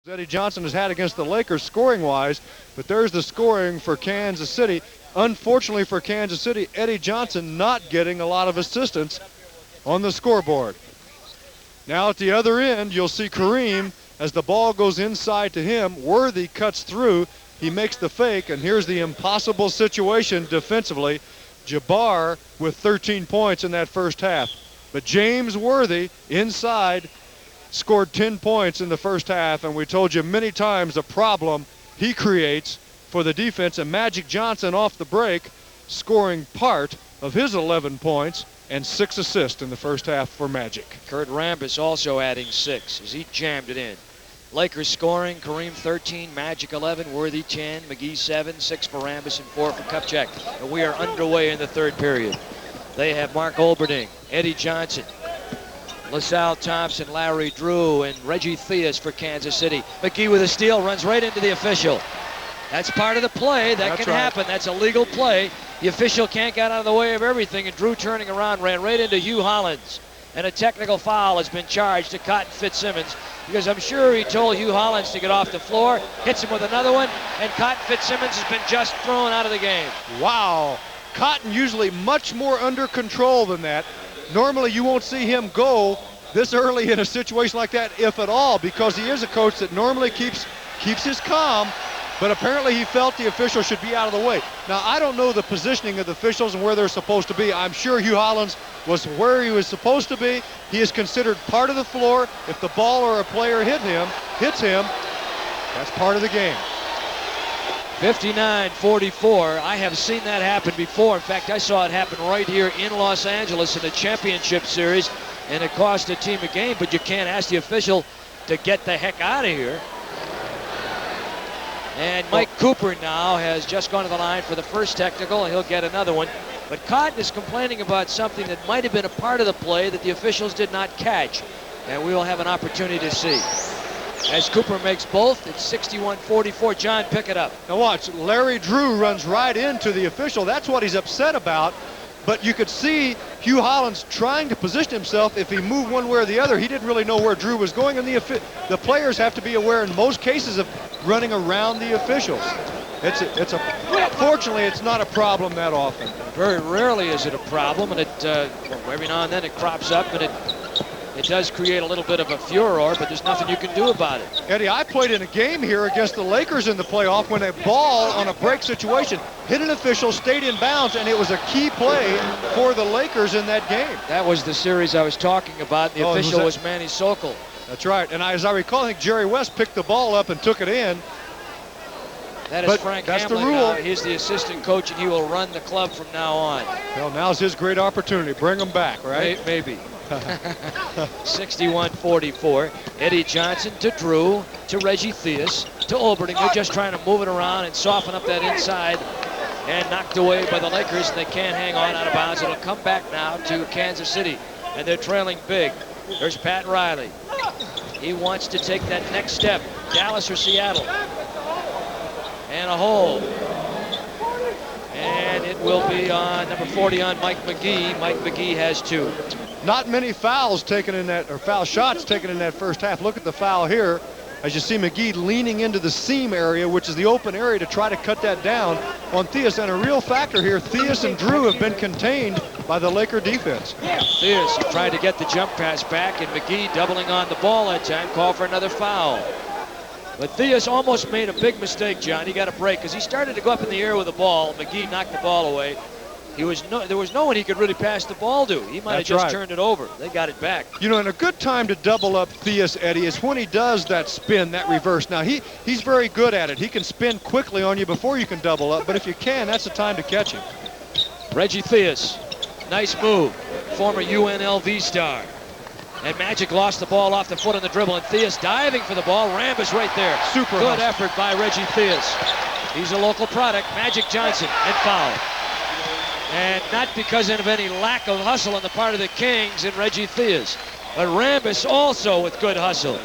Eddie Johnson has had against the Lakers scoring-wise, but there's the scoring for Kansas City. Unfortunately for Kansas City, Eddie Johnson not getting a lot of assistance on the scoreboard. Now at the other end, you'll see Kareem, as the ball goes inside to him, Worthy cuts through, he makes the fake, and here's the impossible situation defensively. Jabbar with 13 points in that first half. But James Worthy inside scored 10 points in the first half, and we told you many times the problem he creates for the defense, and Magic Johnson off the break scoring part of his 11 points and 6 assists in the first half for Magic. Kurt Rambis also adding 6 as he jammed it in. Lakers scoring, Kareem 13, Magic 11, Worthy 10, McGee 7, 6 for Rambis and 4 for Kupchak. And we are underway in the third period. They have Mark Olberding, Eddie Johnson, LaSalle Thompson, Larry Drew, and Reggie Theus for Kansas City. McGee with a steal, runs right into the official. That's part of the play. That can happen. That's a legal play. The official can't get out of the way of everything, and Drew turning around ran right into Hugh Hollins. And a technical foul has been charged to Cotton Fitzsimmons, because I'm sure he told Hugh Hollins to get off the floor, hits him with another one, and Cotton Fitzsimmons has been just thrown out of the game. Wow. Cotton usually much more under control than that. Normally you won't see him go this early in a situation like that, if at all, because he is a coach that normally keeps his calm, but apparently he felt the official should be out of the way. Now, I don't know the positioning of the officials and where they're supposed to be. I'm sure Hugh Hollins was where he was supposed to be. He is considered part of the floor. If the ball or a player hits him, that's part of the game. 59-44. I have seen that happen before. In fact, I saw it happen right here in Los Angeles in a championship series, and it cost a team a game, but you can't ask the official to get the heck out of here. And Mike Cooper now has just gone to the line for the first technical, and he'll get another one. But Cotton is complaining about something that might have been a part of the play that the officials did not catch, and we will have an opportunity to see. As Cooper makes both, it's 61-44. John, pick it up. Now watch, Larry Drew runs right into the official. That's what he's upset about. But you could see Hugh Hollins trying to position himself. If he moved one way or the other, he didn't really know where Drew was going. And the players have to be aware in most cases of running around the officials. Fortunately, it's not a problem that often. Very rarely is it a problem, and every now and then it crops up, and it does create a little bit of a furor, but there's nothing you can do about it. Eddie, I played in a game here against the Lakers in the playoff when a ball on a break situation hit an official, stayed in bounds, and it was a key play for the Lakers in that game. That was the series I was talking about. The official was Manny Sokol. That's right, and as I recall, I think Jerry West picked the ball up and took it in. That is Frank that's Hamlin. The rule. He's the assistant coach, and he will run the club from now on. Well, now's his great opportunity. Bring him back, right? Maybe. 61-44. Eddie Johnson to Drew, to Reggie Theus, to Olberding. They're just trying to move it around and soften up that inside, and knocked away by the Lakers, and they can't hang on out of bounds. It'll come back now to Kansas City, and they're trailing big. There's Pat Riley. He wants to take that next step. Dallas or Seattle. And a hold. And it will be on number 40 on Mike McGee. Mike McGee has 2. Not many fouls taken in that, or foul shots taken in that first half. Look at the foul here, as you see McGee leaning into the seam area, which is the open area, to try to cut that down on Theus. And a real factor here, Theus and Drew have been contained by the Laker defense. Theus tried to get the jump pass back, and McGee doubling on the ball that time, called for another foul. But Theus almost made a big mistake, John. He got a break because he started to go up in the air with the ball. McGee knocked the ball away. There was no one he could really pass the ball to. He might have just turned it over. They got it back. You know, and a good time to double up Theus, Eddie, is when he does that spin, that reverse. Now, he's very good at it. He can spin quickly on you before you can double up, but if you can, that's the time to catch him. Reggie Theus, nice move. Former UNLV star. And Magic lost the ball off the foot on the dribble, and Theus diving for the ball. Rambis right there. Super good effort by Reggie Theus. He's a local product. Magic Johnson, and foul. And not because of any lack of hustle on the part of the Kings and Reggie Theus. But Rambis also with good hustle.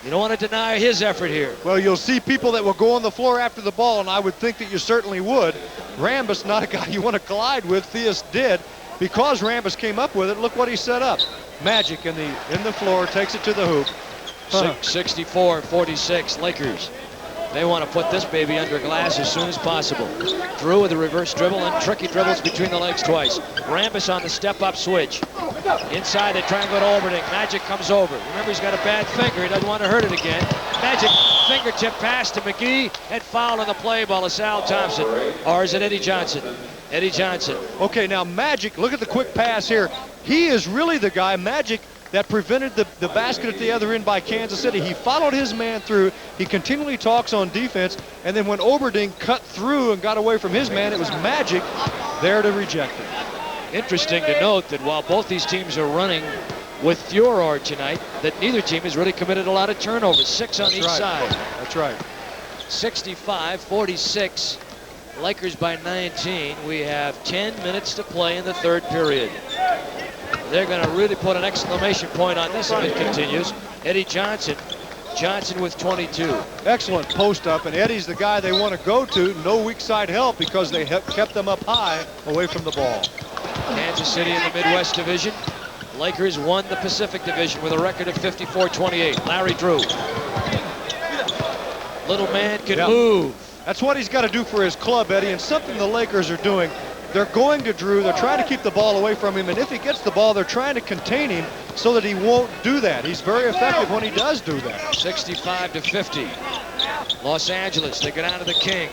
You don't want to deny his effort here. Well, you'll see people that will go on the floor after the ball, and I would think that you certainly would. Rambis, not a guy you want to collide with. Theus did. Because Rambis came up with it, look what he set up. Magic in the floor, takes it to the hoop. 64-46 Lakers. They want to put this baby under glass as soon as possible. Drew with a reverse dribble and tricky dribbles between the legs twice. Rambis on the step-up switch. Inside the triangle to Olberding. Magic comes over. Remember, he's got a bad finger. He doesn't want to hurt it again. Magic fingertip pass to McGee and foul on the play by LaSalle Thompson. Or is it Eddie Johnson? Eddie Johnson. Okay, now Magic, look at the quick pass here. He is really the guy, Magic, that prevented the basket at the other end by Kansas City. He followed his man through. He continually talks on defense. And then when Olberding cut through and got away from his man, it was Magic there to reject it. Interesting to note that while both these teams are running with Furor tonight, that neither team has really committed a lot of turnovers. 6 on each side. That's right. 65-46. Lakers by 19. We have 10 minutes to play in the third period. They're going to really put an exclamation point on this if it continues. Eddie Johnson. Johnson with 22. Excellent post up, and Eddie's the guy they want to go to. No weak side help because they kept them up high away from the ball. Kansas City in the Midwest Division. Lakers won the Pacific Division with a record of 54-28. Larry Drew. Little man can move. That's what he's got to do for his club, Eddie, and something the Lakers are doing. They're going to Drew. They're trying to keep the ball away from him, and if he gets the ball, they're trying to contain him so that he won't do that. He's very effective when he does do that. 65-50. Los Angeles, they go down to the King.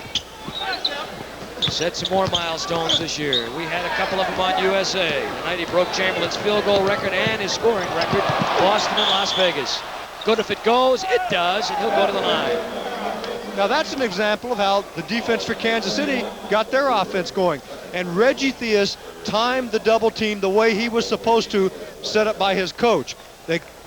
Set some more milestones this year. We had a couple of them on USA. Tonight he broke Chamberlain's field goal record and his scoring record. Boston and Las Vegas. Good if it goes, it does, and he'll go to the line. Now that's an example of how the defense for Kansas City got their offense going. And Reggie Theus timed the double team the way he was supposed to, set up by his coach.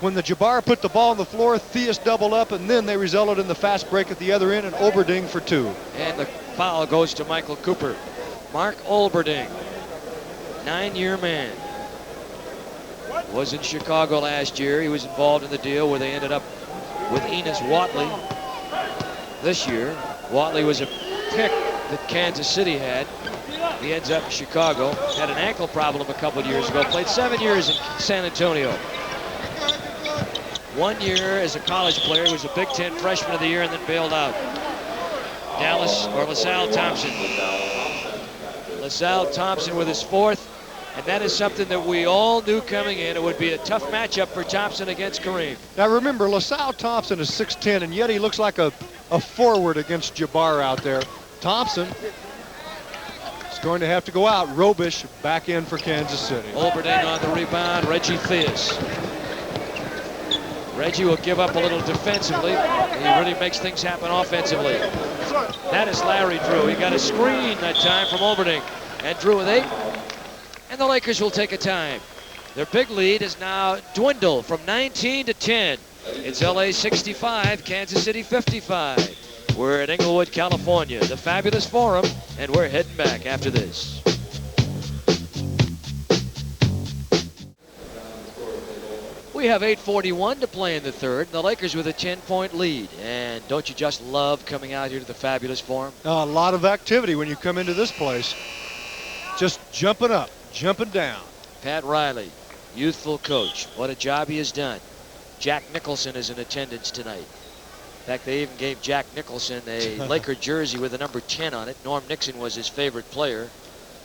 When the Jabbar put the ball on the floor, Theus doubled up, and then they resulted in the fast break at the other end and Olberding for 2. And the foul goes to Michael Cooper. Mark Olberding, 9-year man. Was in Chicago last year. He was involved in the deal where they ended up with Enos Watley. This year, Watley was a pick that Kansas City had. He ends up in Chicago. Had an ankle problem a couple of years ago. Played 7 years in San Antonio. 1 year as a college player. He was a Big Ten freshman of the year and then bailed out. LaSalle Thompson. LaSalle Thompson with his 4th. And that is something that we all knew coming in. It would be a tough matchup for Thompson against Kareem. Now remember, LaSalle Thompson is 6'10", and yet he looks like a forward against Jabbar out there. Thompson is going to have to go out. Robish back in for Kansas City. Olberding on the rebound. Reggie Theus. Reggie will give up a little defensively. He really makes things happen offensively. That is Larry Drew. He got a screen that time from Olberding. And Drew with 8. And the Lakers will take a time. Their big lead is now dwindled from 19 to 10. It's LA 65, Kansas City 55. We're at Inglewood, California, the Fabulous Forum, and we're heading back after this. We have 8:41 to play in the third. The Lakers with a 10-point lead. And don't you just love coming out here to the Fabulous Forum? A lot of activity when you come into this place. Just jumping up, jumping down. Pat Riley, youthful coach. What a job he has done. Jack Nicholson is in attendance tonight. In fact, they even gave Jack Nicholson a Laker jersey with the number 10 on it. Norm Nixon was his favorite player.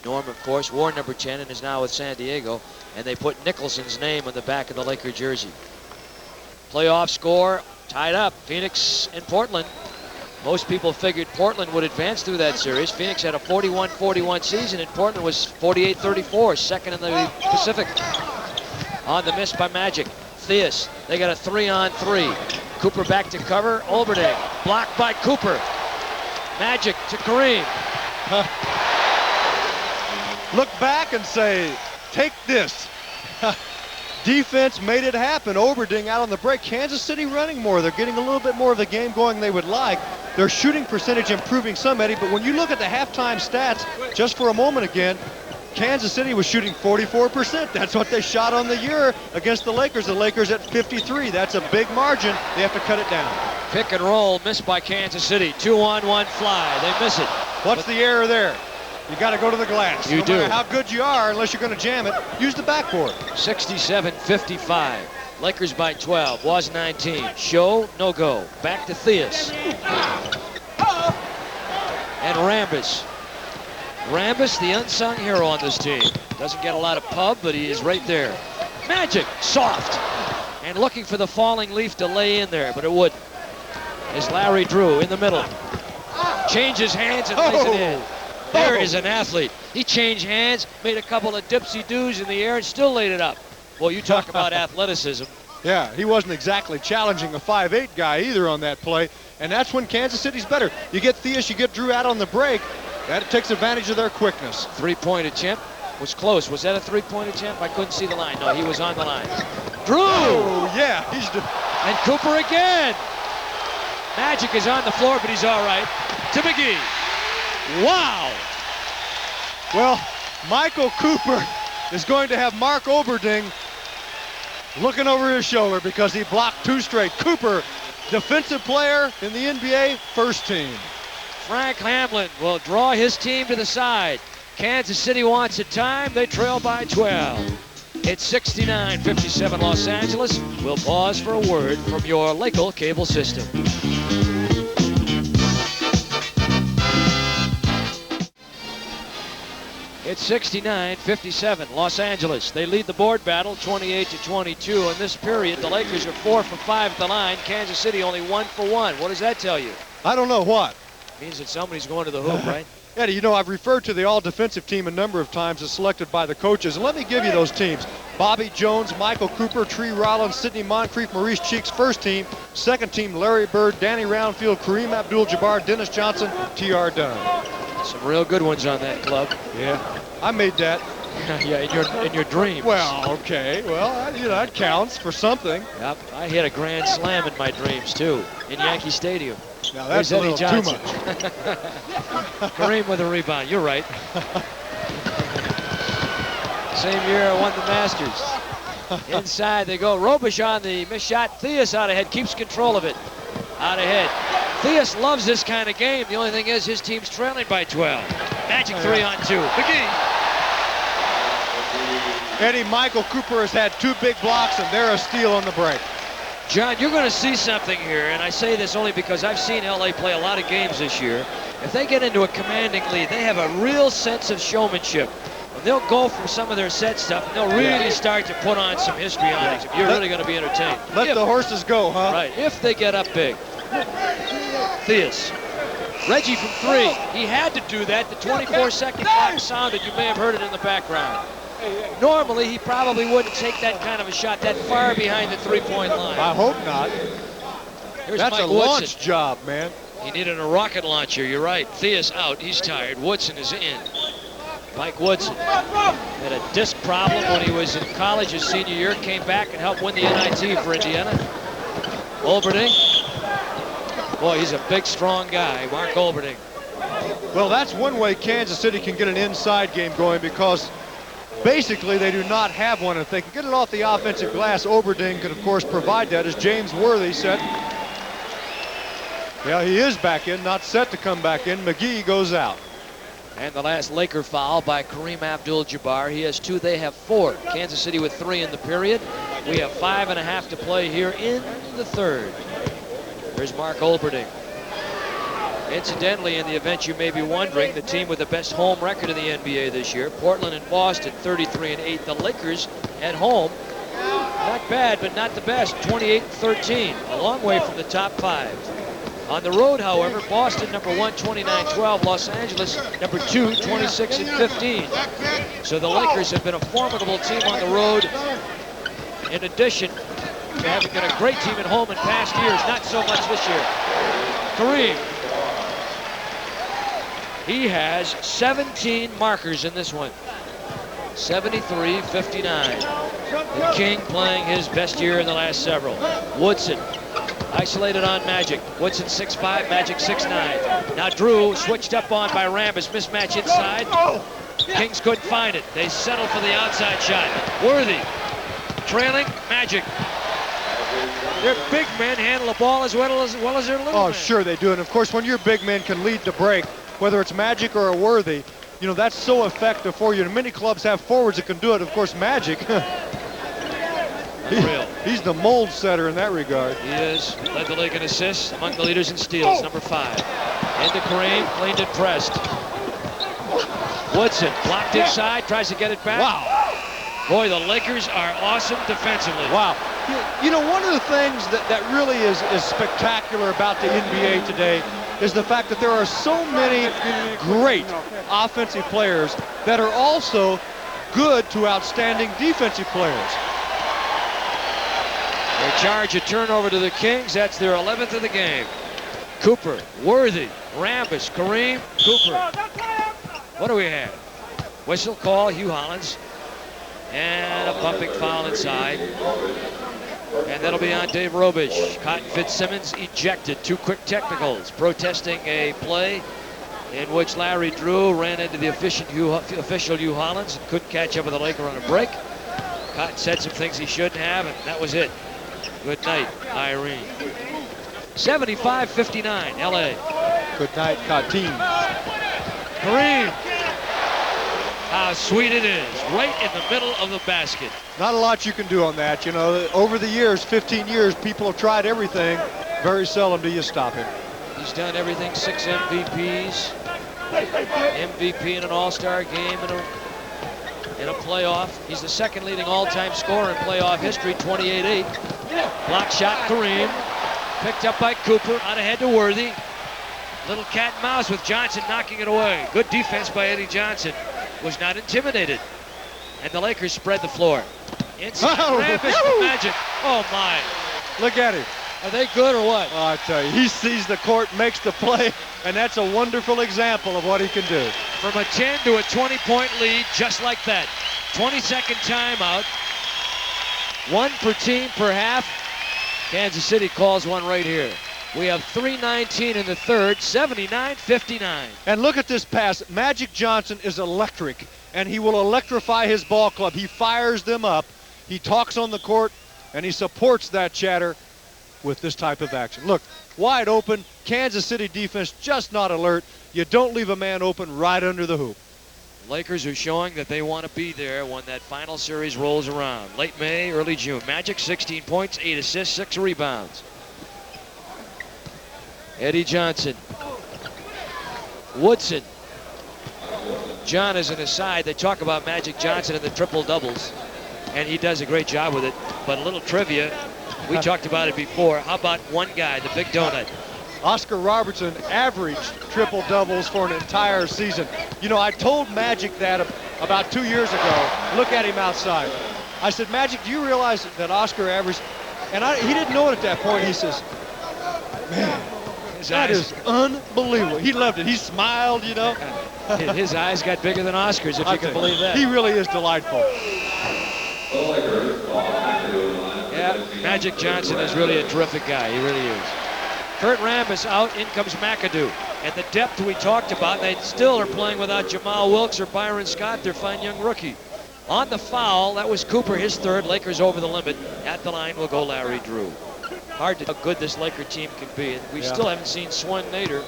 Norm, of course, wore number 10 and is now with San Diego. And they put Nicholson's name on the back of the Laker jersey. Playoff score, tied up. Phoenix and Portland. Most people figured Portland would advance through that series. Phoenix had a 41-41 season, and Portland was 48-34, second in the Pacific. On the miss by Magic. Theus, they got a 3-on-3. Cooper back to cover. Olberding, blocked by Cooper. Magic to Kareem. Look back and say, take this. Defense made it happen. Olberding out on the break. Kansas City running more. They're getting a little bit more of the game going they would like. Their shooting percentage improving some, Eddie, but when you look at the halftime stats, just for a moment again, Kansas City was shooting 44%. That's what they shot on the year against the Lakers. The Lakers at 53. That's a big margin. They have to cut it down. Pick and roll missed by Kansas City. 2-on-1 fly. They miss it. What's the error there? You got to go to the glass. You no do. matter how good you are, unless you're going to jam it, use the backboard. 67-55. Lakers by 12. Was 19. Show, no go. Back to Theus. And Rambis. Rambis, the unsung hero on this team. Doesn't get a lot of pub, but he is right there. Magic, soft. And looking for the falling leaf to lay in there, but it wouldn't. Is Larry Drew in the middle. Changes hands and lays it in. There is an athlete. He changed hands, made a couple of dipsy-doos in the air, and still laid it up. Well, you talk about athleticism. Yeah, he wasn't exactly challenging a 5'8" guy either on that play, and that's when Kansas City's better. You get Theus, you get Drew out on the break. That takes advantage of their quickness. Three-point attempt was close. Was that a three-point attempt? I couldn't see the line. No, he was on the line. Drew! Oh, yeah. And Cooper again. Magic is on the floor, but he's all right. To McGee. Wow! Well, Michael Cooper is going to have Mark Oberding looking over his shoulder because he blocked 2 straight. Cooper, defensive player in the NBA, first team. Frank Hamlin will draw his team to the side. Kansas City wants a time. They trail by 12. It's 69-57 Los Angeles. We'll pause for a word from your Lakel cable system. It's 69-57 Los Angeles. They lead the board battle 28-22. In this period, the Lakers are 4 for 5 at the line. Kansas City only 1 for 1. What does that tell you? I don't know what. Means that somebody's going to the hoop, right? Eddie, you know, I've referred to the all-defensive team a number of times as selected by the coaches. And let me give you those teams. Bobby Jones, Michael Cooper, Tree Rollins, Sidney Moncrief, Maurice Cheeks, first team. Second team, Larry Bird, Danny Roundfield, Kareem Abdul-Jabbar, Dennis Johnson, T.R. Dunn. Some real good ones on that club. Yeah, I made that. Yeah, in your dreams. Well, okay. Well, you know, that counts for something. Yep, I hit a grand slam in my dreams, too, in Yankee Stadium. Now, that's a little too much. Kareem with a rebound. You're right. Same year I won the Masters. Inside they go. Robish on the missed shot. Theus out ahead. Keeps control of it. Out ahead. Theus loves this kind of game. The only thing is his team's trailing by 12. Magic 3-on-2. McGee. Eddie, Michael Cooper has had 2 big blocks, and they're a steal on the break. John, you're going to see something here, and I say this only because I've seen LA play a lot of games this year. If they get into a commanding lead, they have a real sense of showmanship. And they'll go for some of their set stuff, and they'll really start to put on some histrionics. If you're really going to be entertained. Let the horses go, huh? Right, if they get up big. Theus. Reggie from 3. He had to do that. The 24-second clock sounded. You may have heard it in the background. Normally, he probably wouldn't take that kind of a shot that far behind the three-point line. I hope not. Here's That's Mike a Woodson. launch job, man. He needed a rocket launcher. You're right. Theus out. He's tired. Woodson is in. Mike Woodson had a disc problem when he was in college his senior year. Came back and helped win the NIT for Indiana. Olberding. Boy, he's a big, strong guy, Mark Olberding. Well, that's one way Kansas City can get an inside game going because basically they do not have one. If they can get it off the offensive glass, Olberding could, of course, provide that, as James Worthy said. Yeah, he is back in, not set to come back in. McGee goes out. And the last Laker foul by Kareem Abdul-Jabbar. He has 2, they have 4. Kansas City with 3 in the period. We have 5.5 to play here in the third. There's Mark Olberding. Incidentally, in the event you may be wondering, the team with the best home record in the NBA this year, Portland and Boston, 33-8. The Lakers at home, not bad, but not the best, 28-13, a long way from the top 5. On the road, however, Boston number 1, 29-12. Los Angeles number 2, 26-15. So the Lakers have been a formidable team on the road. In addition to having been a great team at home in past years, not so much this year. Kareem. He has 17 markers in this one. 73-59. The King playing his best year in the last several. Woodson isolated on Magic. Woodson 6'5", Magic 6'9". Now Drew switched up on by Rambis. Mismatch inside. Kings couldn't find it. They settled for the outside shot. Worthy trailing Magic. Their big men handle the ball as well as their little men. Oh, sure they do. And of course, when your big men can lead the break, whether it's Magic or a Worthy, you know, that's so effective for you. And many clubs have forwards that can do it. Of course, Magic, he's the mold setter in that regard. He is. Led the league in assists, among the leaders in steals, number 5. Into Kareem, cleaned and pressed. Woodson blocked inside, tries to get it back. Wow. Boy, the Lakers are awesome defensively. Wow. You know, one of the things that really is spectacular about the NBA today is the fact that there are so many great offensive players that are also good to outstanding defensive players. They charge a turnover to the Kings. That's their 11th of the game. Cooper, Worthy, Rambis, Kareem, Cooper. What do we have? Whistle call, Hugh Hollins. And a bumping foul inside. And that'll be on Dave Robish. Cotton Fitzsimmons ejected. 2 quick technicals, protesting a play in which Larry Drew ran into the official Hugh Hollins and couldn't catch up with the Laker on a break. Cotton said some things he shouldn't have, and that was it. Good night, Irene. 75-59, LA. Good night, Cotton. Kareem. How sweet it is, right in the middle of the basket. Not a lot you can do on that. You know, over the years, 15 years, people have tried everything. Very seldom do you stop him. He's done everything, 6 MVPs. MVP in an all-star game in a playoff. He's the second leading all-time scorer in playoff history, 28-8. Block shot, Kareem. Picked up by Cooper, on ahead to Worthy. Little cat and mouse with Johnson knocking it away. Good defense by Eddie Johnson. Was not intimidated. And the Lakers spread the floor. Inside, Rambis for Magic. Oh my. Look at him. Are they good or what? Oh, I tell you, he sees the court, makes the play, and that's a wonderful example of what he can do. From a 10 to a 20-point lead, just like that. 20-second timeout. 1 per team per half. Kansas City calls one right here. We have 3:19 in the third, 79-59. And look at this pass. Magic Johnson is electric, and he will electrify his ball club. He fires them up. He talks on the court, and he supports that chatter with this type of action. Look, wide open. Kansas City defense just not alert. You don't leave a man open right under the hoop. Lakers are showing that they want to be there when that final series rolls around. Late May, early June. Magic 16 points, 8 assists, 6 rebounds. Eddie Johnson. Woodson. John is an aside. They talk about Magic Johnson and the triple doubles, and he does a great job with it. But a little trivia, we talked about it before. How about one guy, the big donut? Oscar Robertson averaged triple doubles for an entire season. You know, I told Magic that about 2 years ago. Look at him outside. I said, Magic, do you realize that Oscar averaged? And he didn't know it at that point. He says, man, that is unbelievable. He loved it. He smiled, you know. His eyes got bigger than Oscar's, if you can believe that. He really is delightful. Yeah, Magic Johnson is really a terrific guy. He really is. Kurt Rambis out, in comes McAdoo. And the depth we talked about, they still are playing without Jamal Wilkes or Byron Scott, their fine young rookie. On the foul, that was Cooper, his third. Lakers over the limit. At the line will go Larry Drew. Hard to know how good this Laker team can be. And we still haven't seen Swen Nader,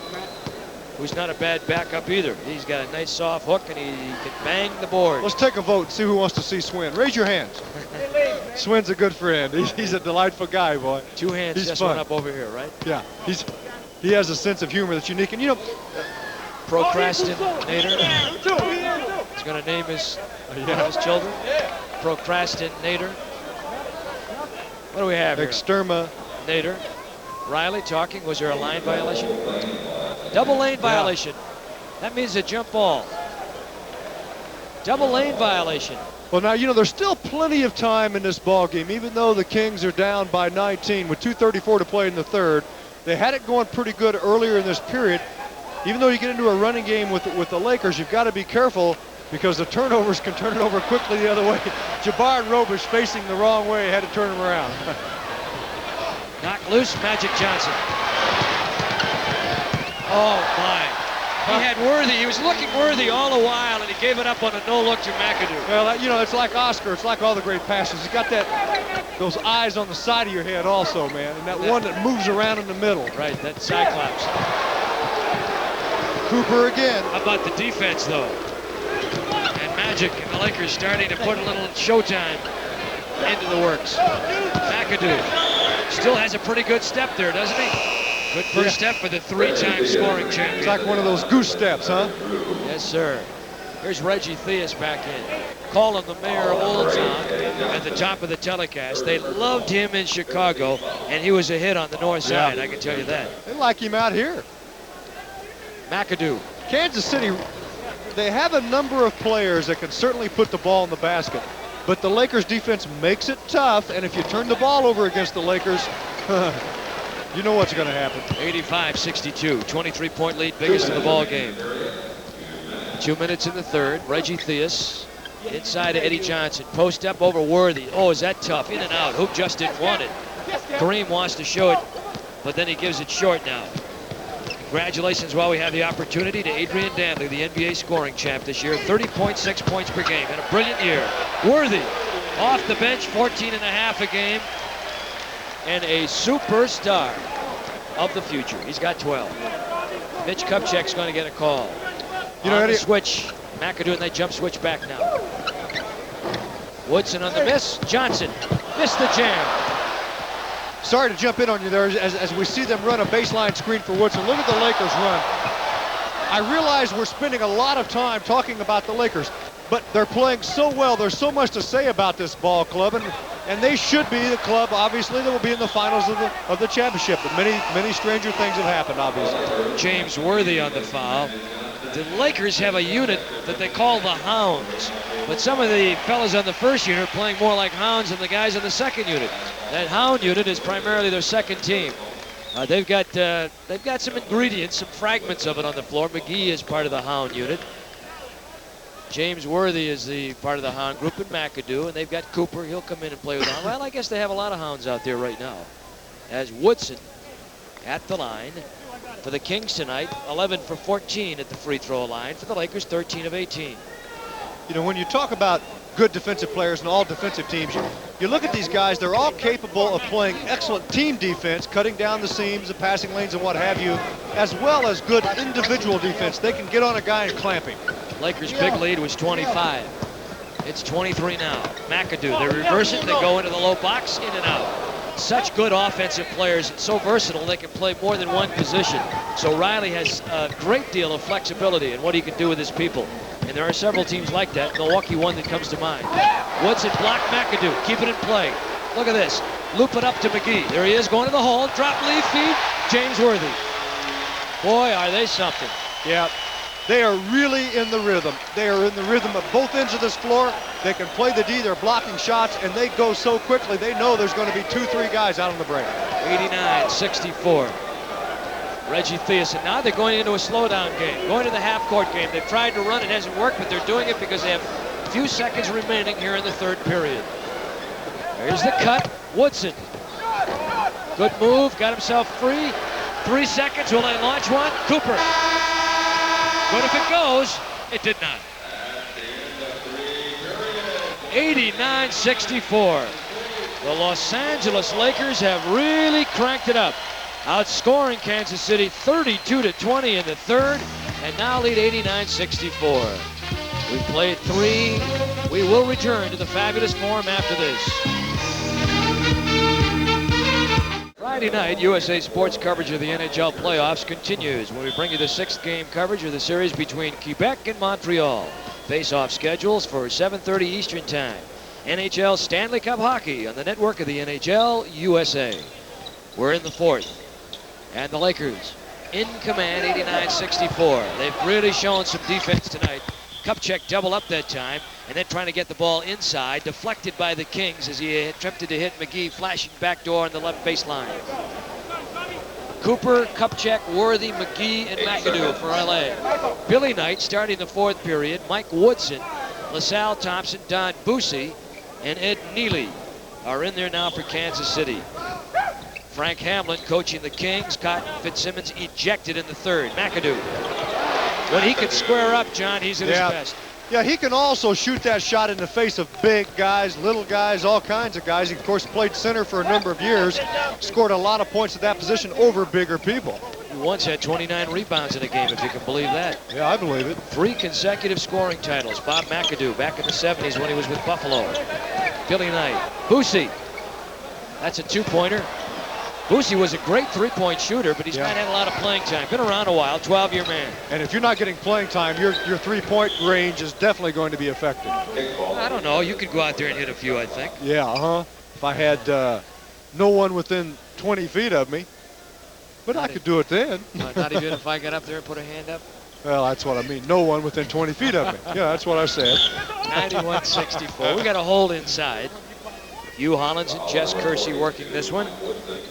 who's not a bad backup either. He's got a nice soft hook, and he can bang the board. Let's take a vote and see who wants to see Swen. Raise your hands. Swen's a good friend. He's a delightful guy, boy. 2 hands, He's just fun. one up over here, right? Yeah, he has a sense of humor that's unique. And you know, Procrastinator. He's going to name his children. Procrastinator. What do we have here? Exterminator. Riley talking. Was there a line violation? Double lane violation. That means a jump ball. Double lane violation. Well, now, you know, there's still plenty of time in this ball game, even though the Kings are down by 19 with 2:34 to play in the third. They had it going pretty good earlier in this period. Even though you get into a running game with the Lakers, you've got to be careful because the turnovers can turn it over quickly the other way. Jabbar and Robish facing the wrong way, had to turn him around. Knock loose, Magic Johnson. Oh, my. He had Worthy. He was looking Worthy all the while, and he gave it up on a no-look to McAdoo. Well, you know, it's like Oscar. It's like all the great passes. He's got those eyes on the side of your head also, man, and that one that moves around in the middle. Right, that Cyclops. Cooper again. How about the defense, though? And Magic and the Lakers starting to put a little showtime into the works. McAdoo still has a pretty good step there, doesn't he? Good first step for the three-time scoring champion. It's like one of those goose steps, huh? Yes, sir. Here's Reggie Theus back in. Calling the Mayor Olds on at the top of the telecast. They loved him in Chicago, and he was a hit on the north side, I can tell you that. They like him out here. McAdoo. Kansas City, they have a number of players that can certainly put the ball in the basket, but the Lakers defense makes it tough, and if you turn the ball over against the Lakers, you know what's going to happen. 85-62, 23-point lead, biggest in the ball game. 2 minutes in the third. Reggie Theus inside to Eddie Johnson. Post up over Worthy. Oh, is that tough? In and out. Hoop just didn't want it. Kareem wants to show it, but then he gives it short now. Congratulations while we have the opportunity to Adrian Dantley, the NBA scoring champ this year. 30.6 points per game in a brilliant year. Worthy off the bench, 14.5 a game. And a superstar of the future. He's got 12. Mitch Kupchak's going to get a call. You know, on the switch, McAdoo, and they jump switch back now. Woodson on the miss. Johnson missed the jam. Sorry to jump in on you there as we see them run a baseline screen for Woodson. Look at the Lakers run. I realize we're spending a lot of time talking about the Lakers, but they're playing so well. There's so much to say about this ball club, and they should be the club, obviously, that will be in the finals of the championship. But many stranger things have happened, obviously. James Worthy on the foul. The Lakers have a unit that they call the Hounds, but some of the fellas on the first unit are playing more like Hounds than the guys on the second unit. That Hound unit is primarily their second team. They've got some ingredients, some fragments of it on the floor. McGee is part of the Hound unit. James Worthy is the part of the Hound group, and McAdoo, and they've got Cooper. He'll come in and play with Hound. Well, I guess they have a lot of Hounds out there right now. As Woodson at the line for the Kings tonight, 11 for 14 at the free throw line. For the Lakers, 13 of 18. You know, when you talk about good defensive players and all defensive teams, you look at these guys, they're all capable of playing excellent team defense, cutting down the seams, the passing lanes, and what have you, as well as good individual defense. They can get on a guy and clamp him. Lakers' big lead was 25. It's 23 now. McAdoo, they reverse it, they go into the low box, in and out. Such good offensive players and so versatile they can play more than one position. So Riley has a great deal of flexibility in what he can do with his people. And there are several teams like that. Milwaukee, one that comes to mind. Woodson block McAdoo, keep it in play. Look at this, loop it up to McGee. There he is going to the hole, drop lead feed, James Worthy. Boy, are they something. Yeah. They are really in the rhythm. They are in the rhythm of both ends of this floor. They can play the D, they're blocking shots, and they go so quickly, they know there's going to be 2-3 guys out on the break. 89-64. Reggie Theus, and now they're going into a slowdown game, going to the half-court game. They've tried to run, it hasn't worked, but they're doing it because they have a few seconds remaining here in the third period. Here's the cut, Woodson. Good move, got himself free. 3 seconds, will they launch one? Cooper. But if it goes, it did not. 89-64. The Los Angeles Lakers have really cranked it up, outscoring Kansas City 32-20 in the third, and now lead 89-64. We played 3. We will return to the Fabulous Forum after this. Friday night, USA Sports coverage of the NHL playoffs continues when we bring you the 6th game coverage of the series between Quebec and Montreal. Face-off schedules for 7:30 Eastern Time. NHL Stanley Cup Hockey on the network of the NHL USA. We're in the 4th, and the Lakers in command, 89-64. They've really shown some defense tonight. Kupchak double up that time, and then trying to get the ball inside, deflected by the Kings as he attempted to hit McGee, flashing back door on the left baseline. Cooper, Kupchak, Worthy, McGee, and McAdoo for LA. Billy Knight starting the 4th period. Mike Woodson, LaSalle Thompson, Don Boosie, and Ed Neely are in there now for Kansas City. Frank Hamlin coaching the Kings. Cotton Fitzsimmons ejected in the 3rd. McAdoo When he can square up, John, he's at his best. Yeah, he can also shoot that shot in the face of big guys, little guys, all kinds of guys. He, of course, played center for a number of years, scored a lot of points at that position over bigger people. He once had 29 rebounds in a game, if you can believe that. Yeah, I believe it. 3 consecutive scoring titles. Bob McAdoo back in the 70s when he was with Buffalo. Billy Knight. Boosie. That's a 2-pointer. Boosie was a great 3-point shooter, but he's not had a lot of playing time. Been around a while, 12-year man. And if you're not getting playing time, your 3-point range is definitely going to be affected. I don't know. You could go out there and hit a few, I think. Yeah, If I had no one within 20 feet of me. But I could do it then. Not even if I got up there and put a hand up? Well, that's what I mean. No one within 20 feet of me. Yeah, that's what I said. 91-64. We got a hold inside. Hugh Hollins and Jess Kersey working this one.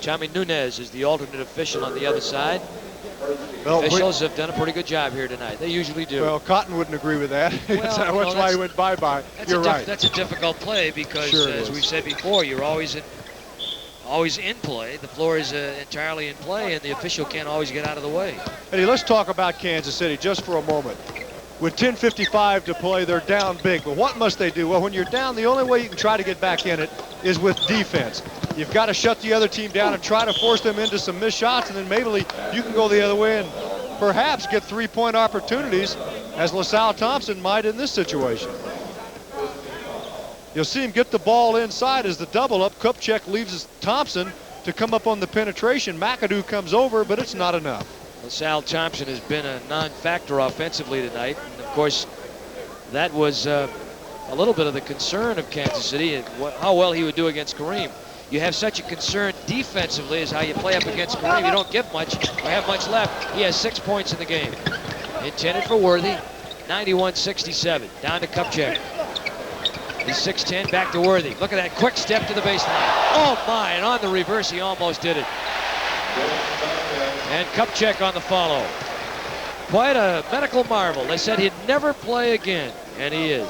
Tommy Nunez is the alternate official on the other side. Well, officials have done a pretty good job here tonight. They usually do. Well, Cotton wouldn't agree with that. Well, that's why he went bye-bye. You're right. That's a difficult play because, as we've said before, you're always in play. The floor is entirely in play, and the official can't always get out of the way. Eddie, let's talk about Kansas City just for a moment. With 10:55 to play, they're down big. But what must they do? Well, when you're down, the only way you can try to get back in it is with defense. You've got to shut the other team down and try to force them into some missed shots, and then maybe you can go the other way and perhaps get 3-point opportunities, as LaSalle Thompson might in this situation. You'll see him get the ball inside as the double up. Kupchak leaves Thompson to come up on the penetration. McAdoo comes over, but it's not enough. LaSalle Thompson has been a non-factor offensively tonight. And of course, that was a little bit of the concern of Kansas City, and how well he would do against Kareem. You have such a concern defensively as how you play up against Kareem. You don't give much or have much left. He has 6 points in the game. Intended for Worthy. 91-67. Down to Kupchak. He's 6'10", back to Worthy. Look at that quick step to the baseline. Oh my, and on the reverse, he almost did it. And Kupchak on the follow. Quite a medical marvel. They said he'd never play again, and he is.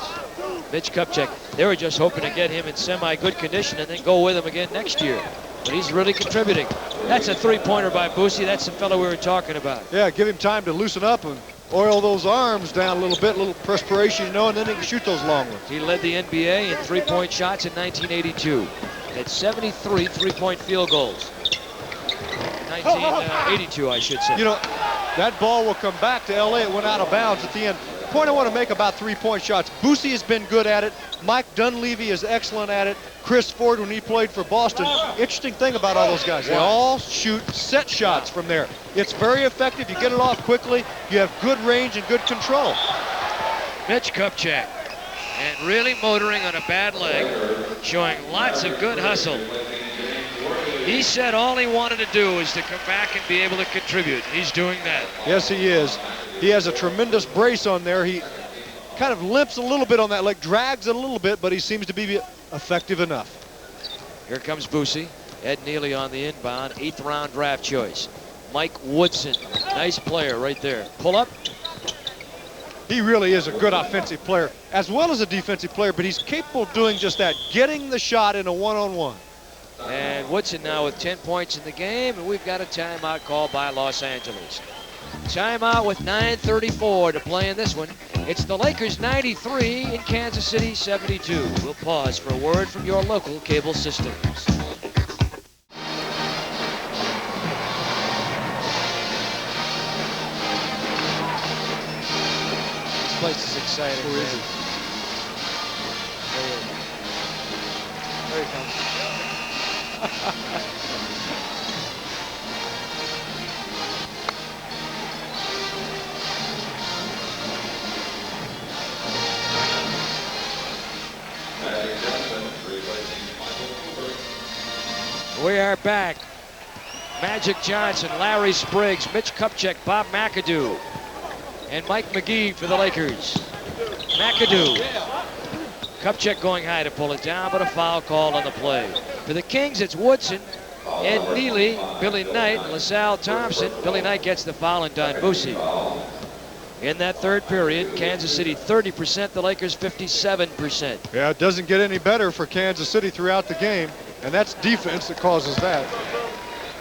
Mitch Kupchak. They were just hoping to get him in semi-good condition and then go with him again next year. But he's really contributing. That's a 3-pointer by Boosie. That's the fellow we were talking about. Yeah, give him time to loosen up and oil those arms down a little bit, a little perspiration, and then he can shoot those long ones. He led the NBA in 3-point shots in 1982. Had 73 3-point field goals. 1982, I should say. You know, that ball will come back to L.A. It went out of bounds at the end. Point I want to make about 3-point shots. Boosie has been good at it. Mike Dunleavy is excellent at it. Chris Ford, when he played for Boston. Interesting thing about all those guys, they all shoot set shots from there. It's very effective. You get it off quickly. You have good range and good control. Mitch Kupchak, and really motoring on a bad leg, showing lots of good hustle. He said all he wanted to do is to come back and be able to contribute. He's doing that. Yes, he is. He has a tremendous brace on there. He kind of limps a little bit on that leg, drags it a little bit, but he seems to be effective enough. Here comes Boosie. Ed Neely on the inbound, 8th-round draft choice. Mike Woodson, nice player right there. Pull up. He really is a good offensive player, as well as a defensive player, but he's capable of doing just that, getting the shot in a one-on-one. And Woodson now with 10 points in the game, and we've got a timeout called by Los Angeles. Timeout with 9:34 to play in this one. It's the Lakers 93 and Kansas City 72. We'll pause for a word from your local cable systems. This place is exciting. Where is he? There he comes. We are back. Magic Johnson, Larry Spriggs, Mitch Kupchak, Bob McAdoo, and Mike McGee for the Lakers. McAdoo. Kupchak going high to pull it down, but a foul called on the play. For the Kings, it's Woodson, Ed Neely, Billy Knight, LaSalle Thompson. Billy Knight gets the foul and Don Boosie. In that third period, Kansas City 30%, the Lakers 57%. Yeah, it doesn't get any better for Kansas City throughout the game, and that's defense that causes that.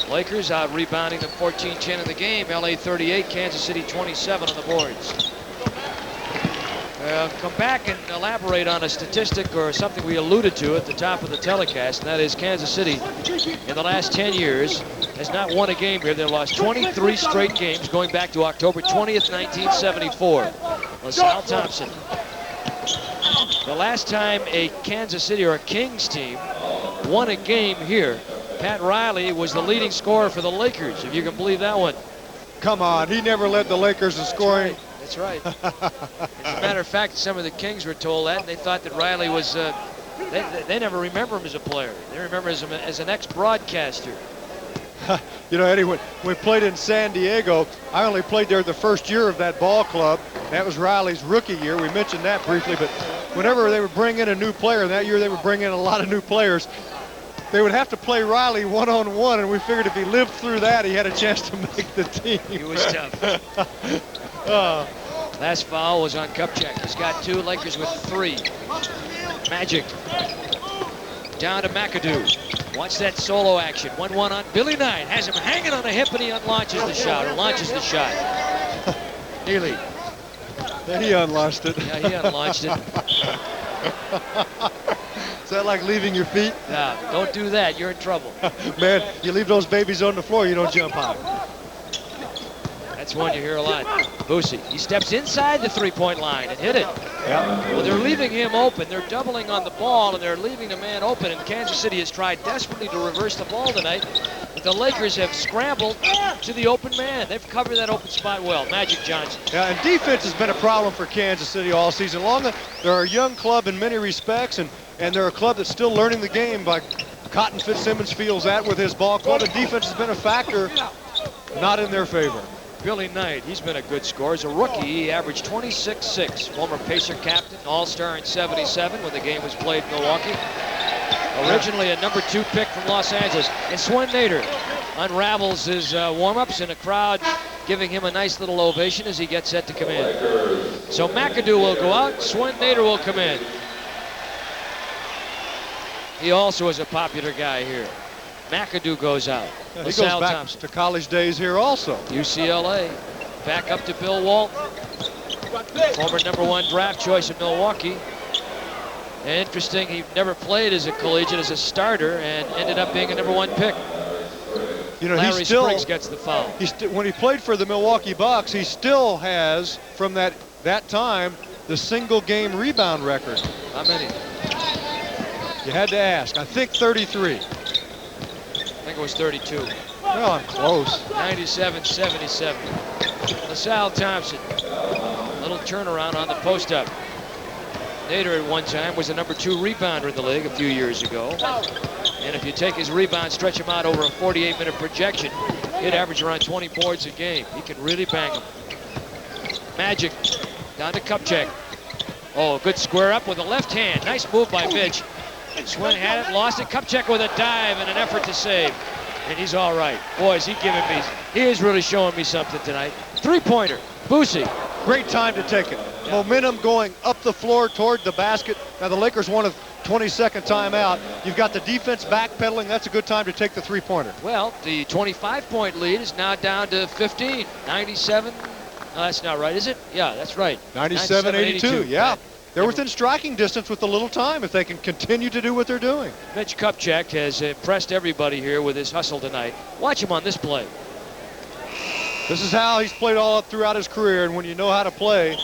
Lakers out rebounding them 14-10 in the game. LA 38, Kansas City 27 on the boards. Come back and elaborate on a statistic or something we alluded to at the top of the telecast, and that is Kansas City in the last 10 years has not won a game here. They've lost 23 straight games going back to October 20th, 1974. LaSalle Thompson. The last time a Kansas City or a Kings team won a game here, Pat Riley was the leading scorer for the Lakers, if you can believe that one. Come on, he never led the Lakers in scoring. That's right. As a matter of fact, some of the Kings were told that, and they thought that Riley was, they never remember him as a player. They remember him as an ex-broadcaster. You know, Eddie, when we played in San Diego, I only played there the first year of that ball club. That was Riley's rookie year. We mentioned that briefly, but whenever they would bring in a new player, and that year they would bring in a lot of new players, they would have to play Riley one-on-one, and we figured if he lived through that, he had a chance to make the team. He was tough. Last foul was on Kupchak. He's got 2, Lakers with 3. Magic. Down to McAdoo. Watch that solo action. 1-1 on Billy Knight. Has him hanging on a hip, and he unlaunches the shot, or launches the shot. Neely. He unlaunched it. Yeah, he unlaunched it. Is that like leaving your feet? No, don't do that. You're in trouble. Man, you leave those babies on the floor, you don't jump high. That's one you hear a lot. Boosie, he steps inside the three-point line and hit it. Yeah. Well, they're leaving him open. They're doubling on the ball, and they're leaving the man open, and Kansas City has tried desperately to reverse the ball tonight, but the Lakers have scrambled to the open man. They've covered that open spot well. Magic Johnson. Yeah, and defense has been a problem for Kansas City all season long. They're a young club in many respects, and they're a club that's still learning the game. Like Cotton Fitzsimmons feels that with his ball club, and defense has been a factor not in their favor. Billy Knight, he's been a good scorer. As a rookie, he averaged 26-6. Former Pacer captain, all-star in '77 when the game was played in Milwaukee. Originally a number 2 pick from Los Angeles. And Swen Nader unravels his warm-ups, and a crowd giving him a nice little ovation as he gets set to come in. So McAdoo will go out, Swen Nader will come in. He also is a popular guy here. McAdoo goes out. Yeah, he goes back Thompson to college days here also. UCLA. Back up to Bill Walton. Former number 1 draft choice in Milwaukee. And interesting, he never played as a collegiate, as a starter, and ended up being a number 1 pick. You know, Larry Spriggs gets the foul. When he played for the Milwaukee Bucks, he still has, from that time, the single game rebound record. How many? You had to ask. I think 33. I think it was 32. Well, I'm close. 97-77. LaSalle Thompson. Little turnaround on the post-up. Nader at one time was the number 2 rebounder in the league a few years ago. And if you take his rebound, stretch him out over a 48-minute projection, he'd average around 20 boards a game. He can really bang them. Magic down to Kupchak. Oh, good square up with a left hand. Nice move by Mitch. Swen had it, lost it. Kupchak with a dive and an effort to save. And he's all right. Boys, he is really showing me something tonight. Three-pointer, Boosie. Great time to take it. Yeah. Momentum going up the floor toward the basket. Now the Lakers want a 20-second timeout. You've got the defense backpedaling. That's a good time to take the three-pointer. Well, the 25-point lead is now down to 15. 97. That's not right, is it? Yeah, that's right. 97-82. Yeah. They're within striking distance with a little time if they can continue to do what they're doing. Mitch Kupchak has impressed everybody here with his hustle tonight. Watch him on this play. This is how he's played all up throughout his career, and when you know how to play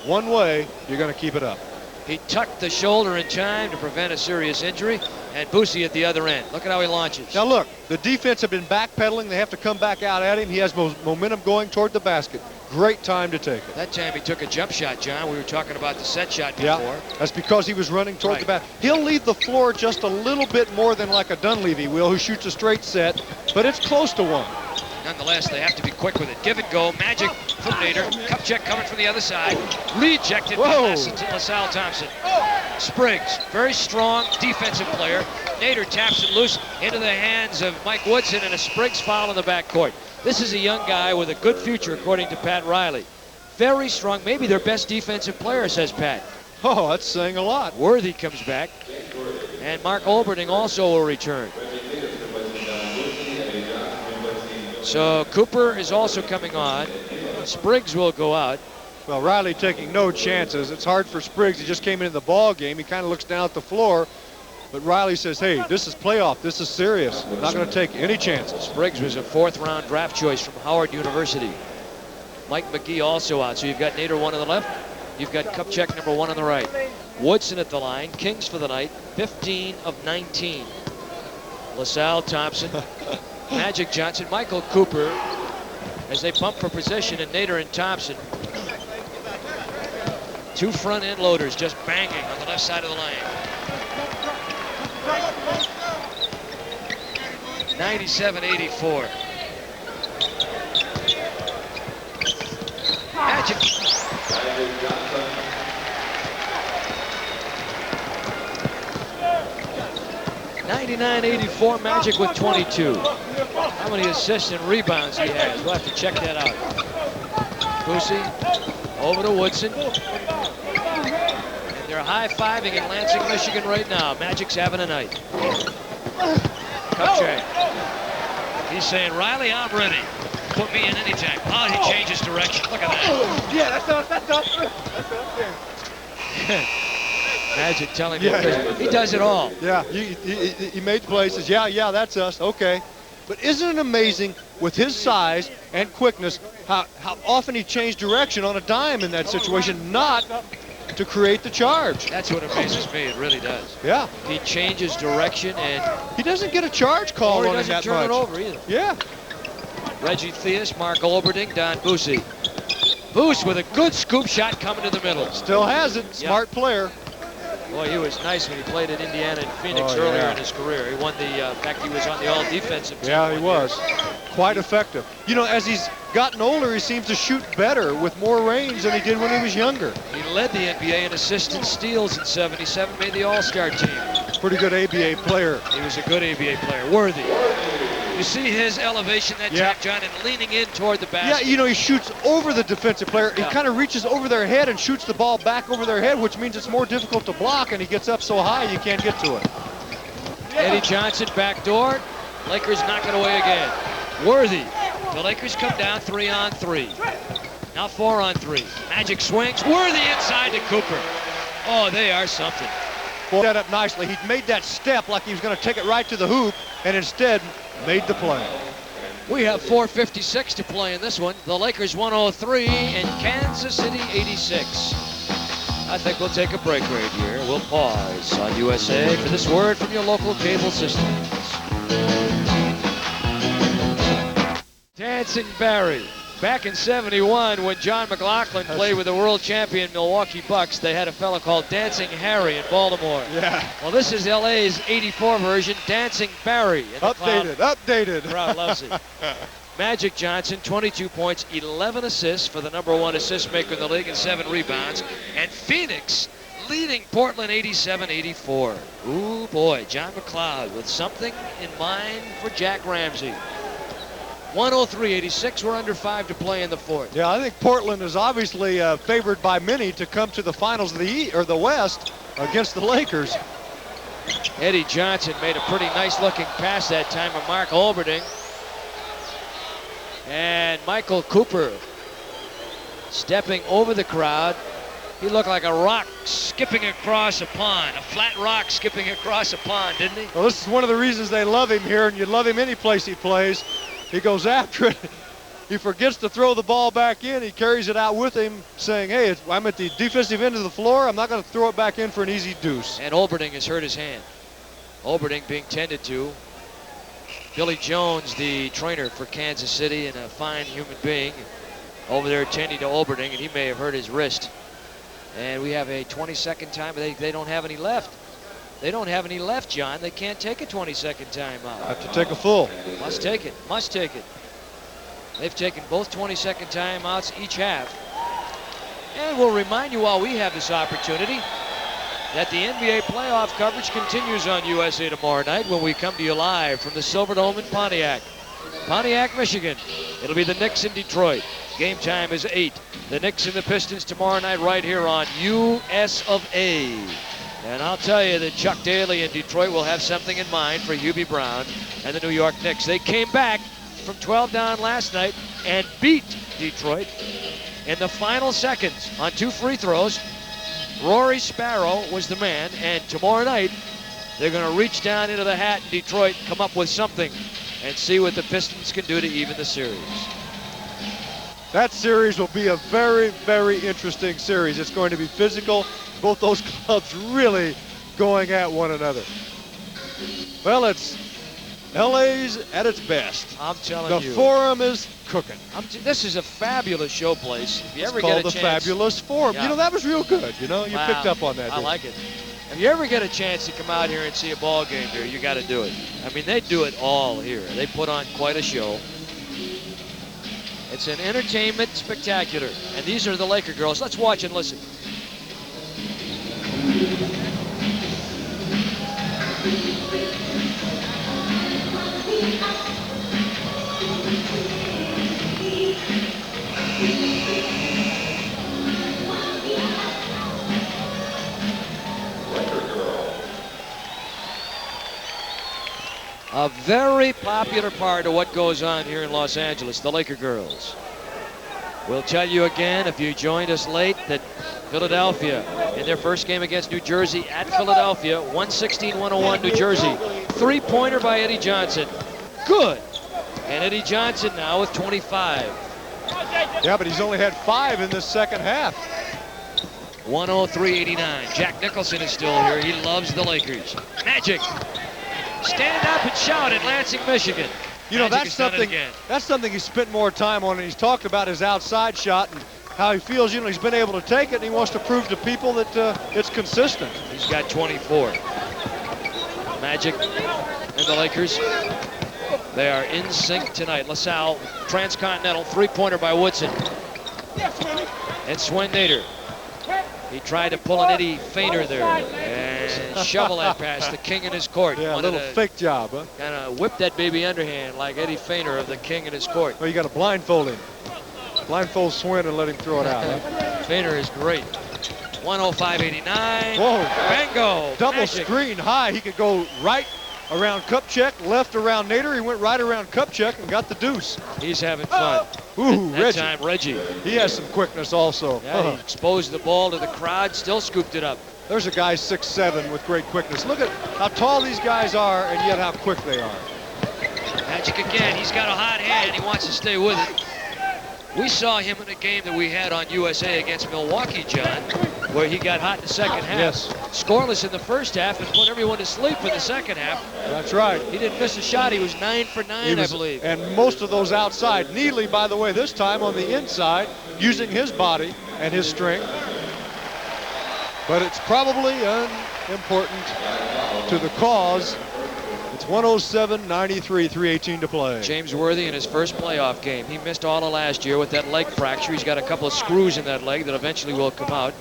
one way, you're going to keep it up. He tucked the shoulder in time to prevent a serious injury, and Boosie at the other end. Look at how he launches. Now look, the defense have been backpedaling. They have to come back out at him. He has momentum going toward the basket. Great time to take it. That time he took a jump shot, John. We were talking about the set shot before. Yeah, that's because he was running toward the basket. He'll leave the floor just a little bit more than like a Dunleavy will, who shoots a straight set, but it's close to one. Nonetheless, they have to be quick with it. Give it go. Magic from Nader. Kupchak coming from the other side. Rejected by LaSalle Thompson. Spriggs, very strong defensive player. Nader taps it loose into the hands of Mike Woodson, and a Spriggs foul in the backcourt. This is a young guy with a good future, according to Pat Riley. Very strong, maybe their best defensive player, says Pat. Oh, that's saying a lot. Worthy comes back, and Mark Olberding also will return. So Cooper is also coming on. Spriggs will go out. Well, Riley taking no chances. It's hard for Spriggs. He just came into the ball game. He kind of looks down at the floor. But Riley says, hey, this is playoff. This is serious. I'm not going to take any chances. Spriggs was a 4th-round draft choice from Howard University. Mike McGee also out. So you've got Nader 1 on the left. You've got Kupchak number 1 on the right. Woodson at the line. Kings for the night. 15 of 19. LaSalle Thompson. Magic Johnson. Michael Cooper. As they pump for position, and Nader and Thompson. 2 front-end loaders just banging on the left side of the lane. 97-84. Magic. 99-84 Magic with 22. How many assists and rebounds he has? We'll have to check that out. Boosie over to Woodson. And they're high-fiving in Lansing, Michigan right now. Magic's having a night. Kupchak. He's saying, Riley, I'm ready. Put me in anytime. Oh, he changes direction. Look at that. Yeah, that's us. Magic telling me he does it all. Yeah, he made plays. Yeah, that's us. Okay. But isn't it amazing with his size and quickness how often he changed direction on a dime in that situation, not to create the charge? That's what amazes me. It really does. Yeah. He changes direction and he doesn't get a charge call on him that much. He doesn't turn it over either. Yeah. Reggie Theus, Mark Olberding, Don Boosie. Boose with a good scoop shot coming to the middle. Still has it. Smart player. Boy, he was nice when he played at Indiana and Phoenix earlier in his career. He won the, in fact, he was on the all-defensive team. Yeah, he was. Quite effective. You know, as he's gotten older, he seems to shoot better with more range than he did when he was younger. He led the NBA in assists and steals in '77, made the All-Star team. Pretty good ABA player. He was a good ABA player. Worthy. You see his elevation that time, John, and leaning in toward the basket. Yeah, you know, he shoots over the defensive player. He kind of reaches over their head and shoots the ball back over their head, which means it's more difficult to block, and he gets up so high you can't get to it. Eddie Johnson, backdoor. Lakers knock it away again. Worthy. The Lakers come down 3-on-3. Now 4-on-3. Magic swings. Worthy inside to Cooper. Oh, they are something. Well, set up nicely. He made that step like he was going to take it right to the hoop, and instead made the play. We have 4:56 to play in this one. The Lakers 103 and Kansas City 86. I think we'll take a break right here. We'll pause on USA for this word from your local cable systems. Dancing Barry. Back in '71, when John McLaughlin played with the world champion Milwaukee Bucks, they had a fella called Dancing Harry in Baltimore. Yeah. Well, this is LA's '84 version, Dancing Barry. Updated. The crowd loves it. Magic Johnson, 22 points, 11 assists for the #1 assist maker in the league and 7 rebounds. And Phoenix leading Portland 87-84. Ooh, boy, John McLeod with something in mind for Jack Ramsey. 103-86. We're under 5 to play in the fourth. Yeah, I think Portland is obviously favored by many to come to the finals of the West against the Lakers. Eddie Johnson made a pretty nice looking pass that time of Mark Olberding. And Michael Cooper stepping over the crowd. He looked like a rock skipping across a pond, a flat rock skipping across a pond, didn't he? Well, this is one of the reasons they love him here, and you love him any place he plays. He goes after it. He forgets to throw the ball back in. He carries it out with him, saying, hey, I'm at the defensive end of the floor. I'm not going to throw it back in for an easy deuce. And Olberding has hurt his hand. Olberding being tended to. Billy Jones, the trainer for Kansas City, and a fine human being over there tending to Olberding, and he may have hurt his wrist. And we have a 20-second time. They don't have any left. They don't have any left, John. They can't take a 20-second timeout. Have to take a full. Must take it. Must take it. They've taken both 20-second timeouts each half. And we'll remind you while we have this opportunity that the NBA playoff coverage continues on USA tomorrow night when we come to you live from the Silverdome in Pontiac. Pontiac, Michigan. It'll be the Knicks in Detroit. Game time is 8. The Knicks and the Pistons tomorrow night right here on US of A. And I'll tell you that Chuck Daly in Detroit will have something in mind for Hubie Brown and the New York Knicks. They came back from 12 down last night and beat Detroit in the final seconds on 2 free throws. Rory Sparrow was the man, and tomorrow night they're going to reach down into the hat in Detroit, come up with something, and see what the Pistons can do to even the series. That series will be a very, very interesting series. It's going to be physical. Both those clubs really going at one another. Well, it's LA's at its best. I'm telling you. The Forum is cooking. This is a fabulous show place. If you It's ever called get a the chance, Fabulous Forum. Yeah. You know, that was real good. You know, you Wow. picked up on that. I didn't like it. If you ever get a chance to come out here and see a ball game here, you got to do it. I mean, they do it all here. They put on quite a show. It's an entertainment spectacular. And these are the Laker girls. Let's watch and listen. A very popular part of what goes on here in Los Angeles, the Laker girls. We'll tell you again, if you joined us late, that Philadelphia, in their first game against New Jersey at Philadelphia, 116-101 New Jersey. Three-pointer by Eddie Johnson. Good. And Eddie Johnson now with 25. Yeah, but he's only had 5 in this second half. 103-89. Jack Nicholson is still here. He loves the Lakers. Magic. Stand up and shout at Lansing, Michigan. You know, Magic has done it again. that's something he spent more time on, and he's talked about his outside shot and how he feels, you know, he's been able to take it, and he wants to prove to people that it's consistent. He's got 24. Magic and the Lakers, they are in sync tonight. LaSalle, transcontinental, three-pointer by Woodson. And Swen Nader. He tried to pull an Eddie Feiner there and shovel that past the king in his court. Yeah, a Wanted little to fake job, huh? kind of whip that baby underhand like Eddie Feiner of the king in his court. Well, you got to blindfold him. Blindfold Swen and let him throw it out. Huh? Feiner is great. 105-89. Whoa. Bango. Double Magic. screen high. He could go right around Kupchak, left around Nader. He went right around Kupchak and got the deuce. He's having fun. Ooh, That Reggie. time, Reggie. He has some quickness also. Yeah, he exposed the ball to the crowd, still scooped it up. There's a guy 6'7" with great quickness. Look at how tall these guys are and yet how quick they are. Magic again. He's got a hot hand. He wants to stay with it. We saw him in a game that we had on USA against Milwaukee, John, where he got hot in the second half. Yes. Scoreless in the first half and put everyone to sleep in the second half. That's right. He didn't miss a shot. He was 9 for 9, I believe. And most of those outside. Neely, by the way, this time on the inside, using his body and his strength. But it's probably unimportant to the cause. It's 107-93, 3:18 to play. James Worthy in his first playoff game. He missed all of last year with that leg fracture. He's got a couple of screws in that leg that eventually will come out.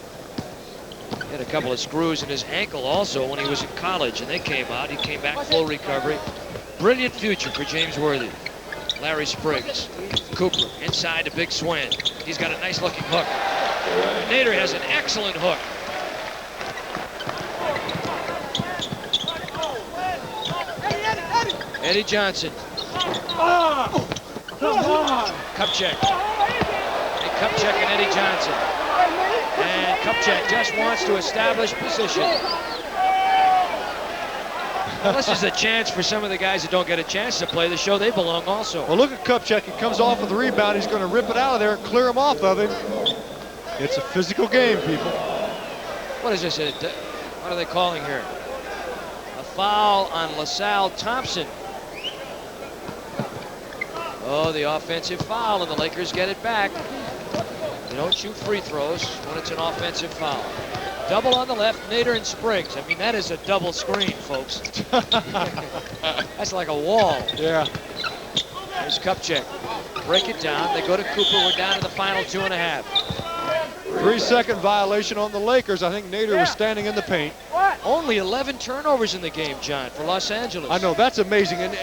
He had a couple of screws in his ankle also when he was in college, and they came out. He came back full recovery. Brilliant future for James Worthy. Larry Spriggs. Cooper inside to Big Swen. He's got a nice looking hook. Nader has an excellent hook. Eddie Johnson. Kupchak. And Kupchak and Eddie Johnson. And Kupchak just wants to establish position. Well, this is a chance for some of the guys that don't get a chance to play the show. They belong also. Well, look at Kupchak. He comes off with the rebound. He's going to rip it out of there and clear him off of him. It's a physical game, people. What is this? What are they calling here? A foul on LaSalle Thompson. Oh, the offensive foul, and the Lakers get it back. You don't shoot free throws when it's an offensive foul. Double on the left, Nader and Spriggs. I mean, that is a double screen, folks. That's like a wall. Yeah. There's Kupchak. Break it down. They go to Cooper. We're down to the final 2.5. 3-second violation on the Lakers. I think Nader was standing in the paint. Only 11 turnovers in the game, John, for Los Angeles. I know, that's amazing. And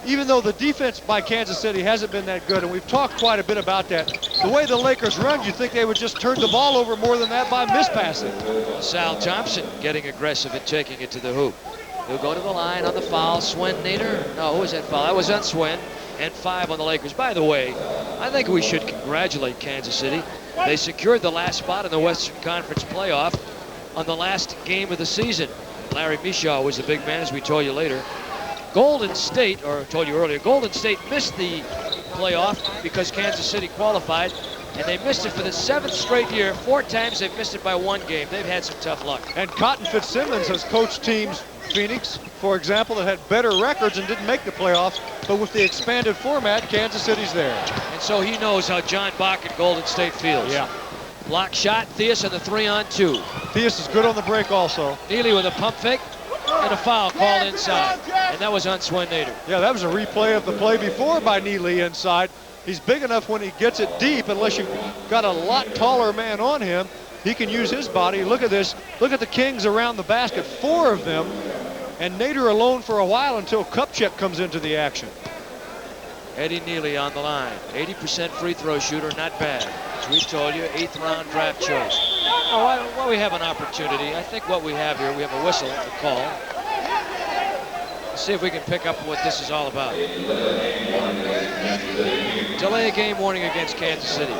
even though the defense by Kansas City hasn't been that good, and we've talked quite a bit about that, the way the Lakers run, you think they would just turn the ball over more than that by mispassing. Sal Thompson getting aggressive and taking it to the hoop. He'll go to the line on the foul. Swen Nader. No, who was that foul? That was on Swen. and 5 on the Lakers. By the way, I think we should congratulate Kansas City. They secured the last spot in the Western Conference playoff on the last game of the season. Larry Mishaw was the big man, as we told you later. Golden State, or told you earlier, Golden State missed the playoff because Kansas City qualified, and they missed it for the 7th straight year. 4 times they've missed it by 1 game. They've had some tough luck. And Cotton Fitzsimmons has coached teams, Phoenix, for example, that had better records and didn't make the playoffs, but with the expanded format, Kansas City's there. And so he knows how John Bach at Golden State feels. Yeah. Block shot, Theus on the 3-on-2. Theus is good on the break also. Neely with a pump fake and a foul called inside. And that was on Swen Nader. Yeah, that was a replay of the play before by Neely inside. He's big enough when he gets it deep, unless you've got a lot taller man on him, he can use his body. Look at this. Look at the Kings around the basket, 4 of them, and Nader alone for a while until Kupchak comes into the action. Eddie Neely on the line. 80% free throw shooter, not bad. As we told you, 8th round draft choice. Oh, well, we have an opportunity. I think what we have here, we have a whistle to call. Let's see if we can pick up what this is all about. Delay game warning against Kansas City.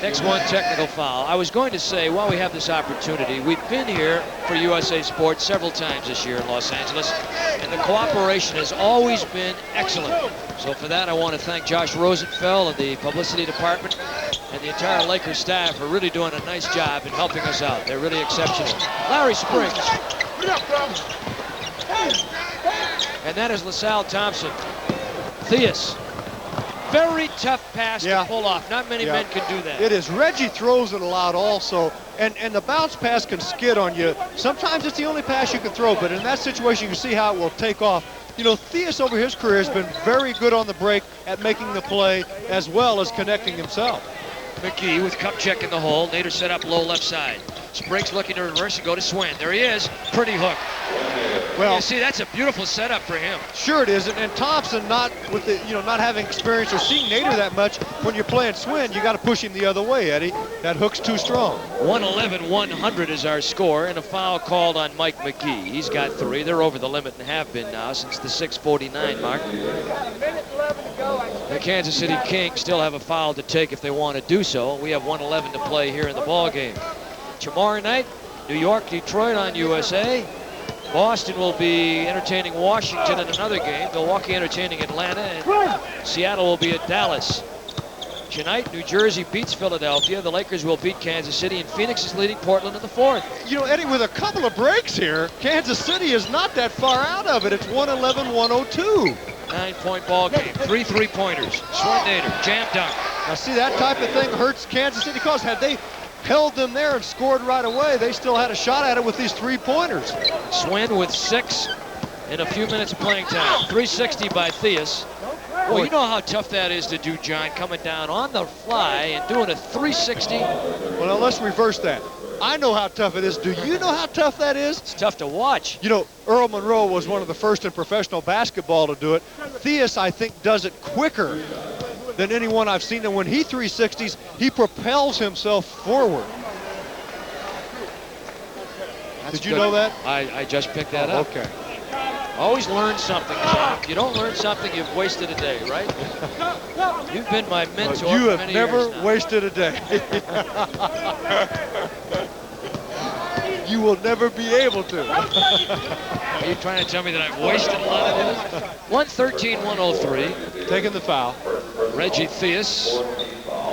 Next one, technical foul. I was going to say, while we have this opportunity, we've been here for USA Sports several times this year in Los Angeles, and the cooperation has always been excellent. So for that, I want to thank Josh Rosenfeld and the publicity department and the entire Lakers staff for really doing a nice job in helping us out. They're really exceptional. Larry Spriggs. And that is LaSalle Thompson. Theus. Very tough pass to pull off. Not many men can do that. It is. Reggie throws it a lot also, and the bounce pass can skid on you. Sometimes it's the only pass you can throw, but in that situation, you can see how it will take off. You know, Theus over his career has been very good on the break at making the play as well as connecting himself. McGee with Kupchak in the hole. Nader set up low left side. Spriggs looking to reverse and go to Swen. There he is. Pretty hook. Well, you see, that's a beautiful setup for him. Sure it is, and Thompson, not with the, not having experience or seeing Nader that much, when you're playing Swen, you got to push him the other way, Eddie. That hook's too strong. 111-100 is our score, and a foul called on Mike McGee. He's got 3. They're over the limit and have been now since the 6:49 mark. The Kansas City Kings still have a foul to take if they want to do so. We have 1:11 to play here in the ball game. Tomorrow night, New York, Detroit on USA. Boston will be entertaining Washington in another game. Milwaukee entertaining Atlanta, and Seattle will be at Dallas. Tonight, New Jersey beats Philadelphia. The Lakers will beat Kansas City, and Phoenix is leading Portland in the 4th. You know, Eddie, with a couple of breaks here, Kansas City is not that far out of it. It's 111-102. 9-point ball game. 3 3-pointers. Swen Nader, jam dunk. Now, see, that type of thing hurts Kansas City because had they held them there and scored right away, they still had a shot at it with these 3-pointers. Swen with 6 in a few minutes of playing time. 360 by Theus. Well, you know how tough that is to do, John, coming down on the fly and doing a 360. Well, now let's reverse that. I know how tough it is. Do you know how tough that is? It's tough to watch. You know, Earl Monroe was one of the first in professional basketball to do it. Theus, I think, does it quicker than anyone I've seen. And when he 360s, he propels himself forward. Did you know that? I just picked that up. Okay. Always learn something, John. If you don't learn something, you've wasted a day, right? You've been my mentor you for have many never years now. wasted a day. You will never be able to. Are you trying to tell me that I've wasted a lot of days? 113-103. Taking the foul. Reggie Theus.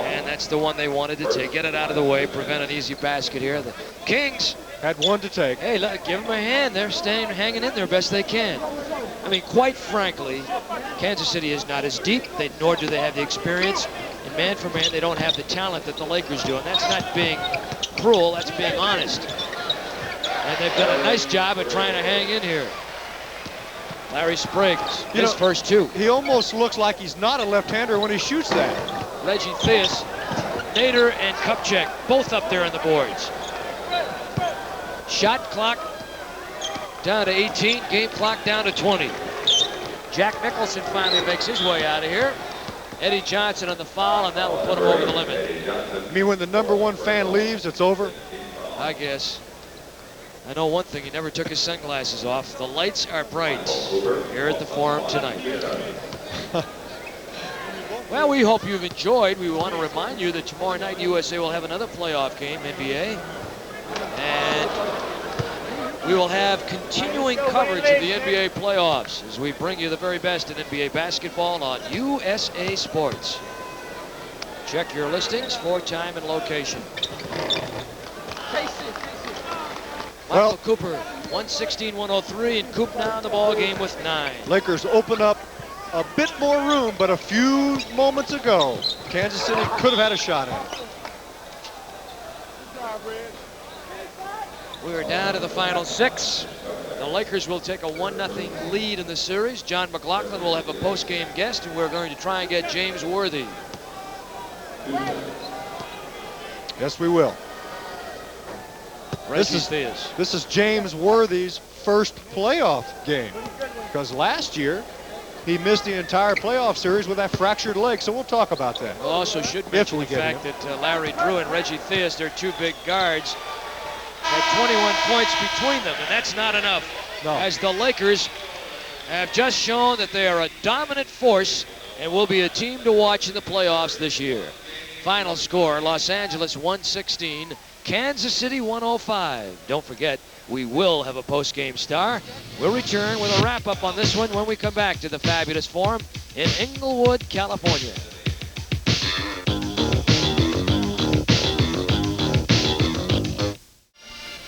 And that's the one they wanted to take. Get it out of the way, prevent an easy basket here. The Kings had one to take. Hey, look, give them a hand. They're hanging in there best they can. I mean, quite frankly, Kansas City is not as deep, nor do they have the experience. And man for man, they don't have the talent that the Lakers do. And that's not being cruel, that's being honest. And they've done a nice job at trying to hang in here. Larry Spriggs, his first 2. He almost looks like he's not a left-hander when he shoots that. Reggie Theus, Nader, and Kupchak, both up there on the boards. Shot clock down to 18, game clock down to 20. Jack Nicholson finally makes his way out of here. Eddie Johnson on the foul, and that will put him over the limit. I mean, when the #1 fan leaves, it's over? I guess. I know one thing, he never took his sunglasses off. The lights are bright here at the Forum tonight. Well, we hope you've enjoyed. We want to remind you that tomorrow night USA will have another playoff game, NBA. And we will have continuing coverage of the NBA playoffs as we bring you the very best in NBA basketball on USA Sports. Check your listings for time and location. Michael Cooper, 116-103, and Coop now in the ball game with 9. Lakers open up a bit more room, but a few moments ago, Kansas City could have had a shot at it. We're down to the final 6. The Lakers will take a 1-0 lead in the series. John McLaughlin will have a post-game guest, and we're going to try and get James Worthy. Yes, we will. This is James Worthy's first playoff game, because last year he missed the entire playoff series with that fractured leg, so we'll talk about that. We also should mention the fact that Larry Drew and Reggie Theus, their two big guards, had 21 points between them, and that's not enough. No. As the Lakers have just shown that they are a dominant force and will be a team to watch in the playoffs this year. Final score, Los Angeles 116, Kansas City 105. Don't forget, we will have a post-game star. We'll return with a wrap-up on this one when we come back to the Fabulous Forum in Inglewood, California.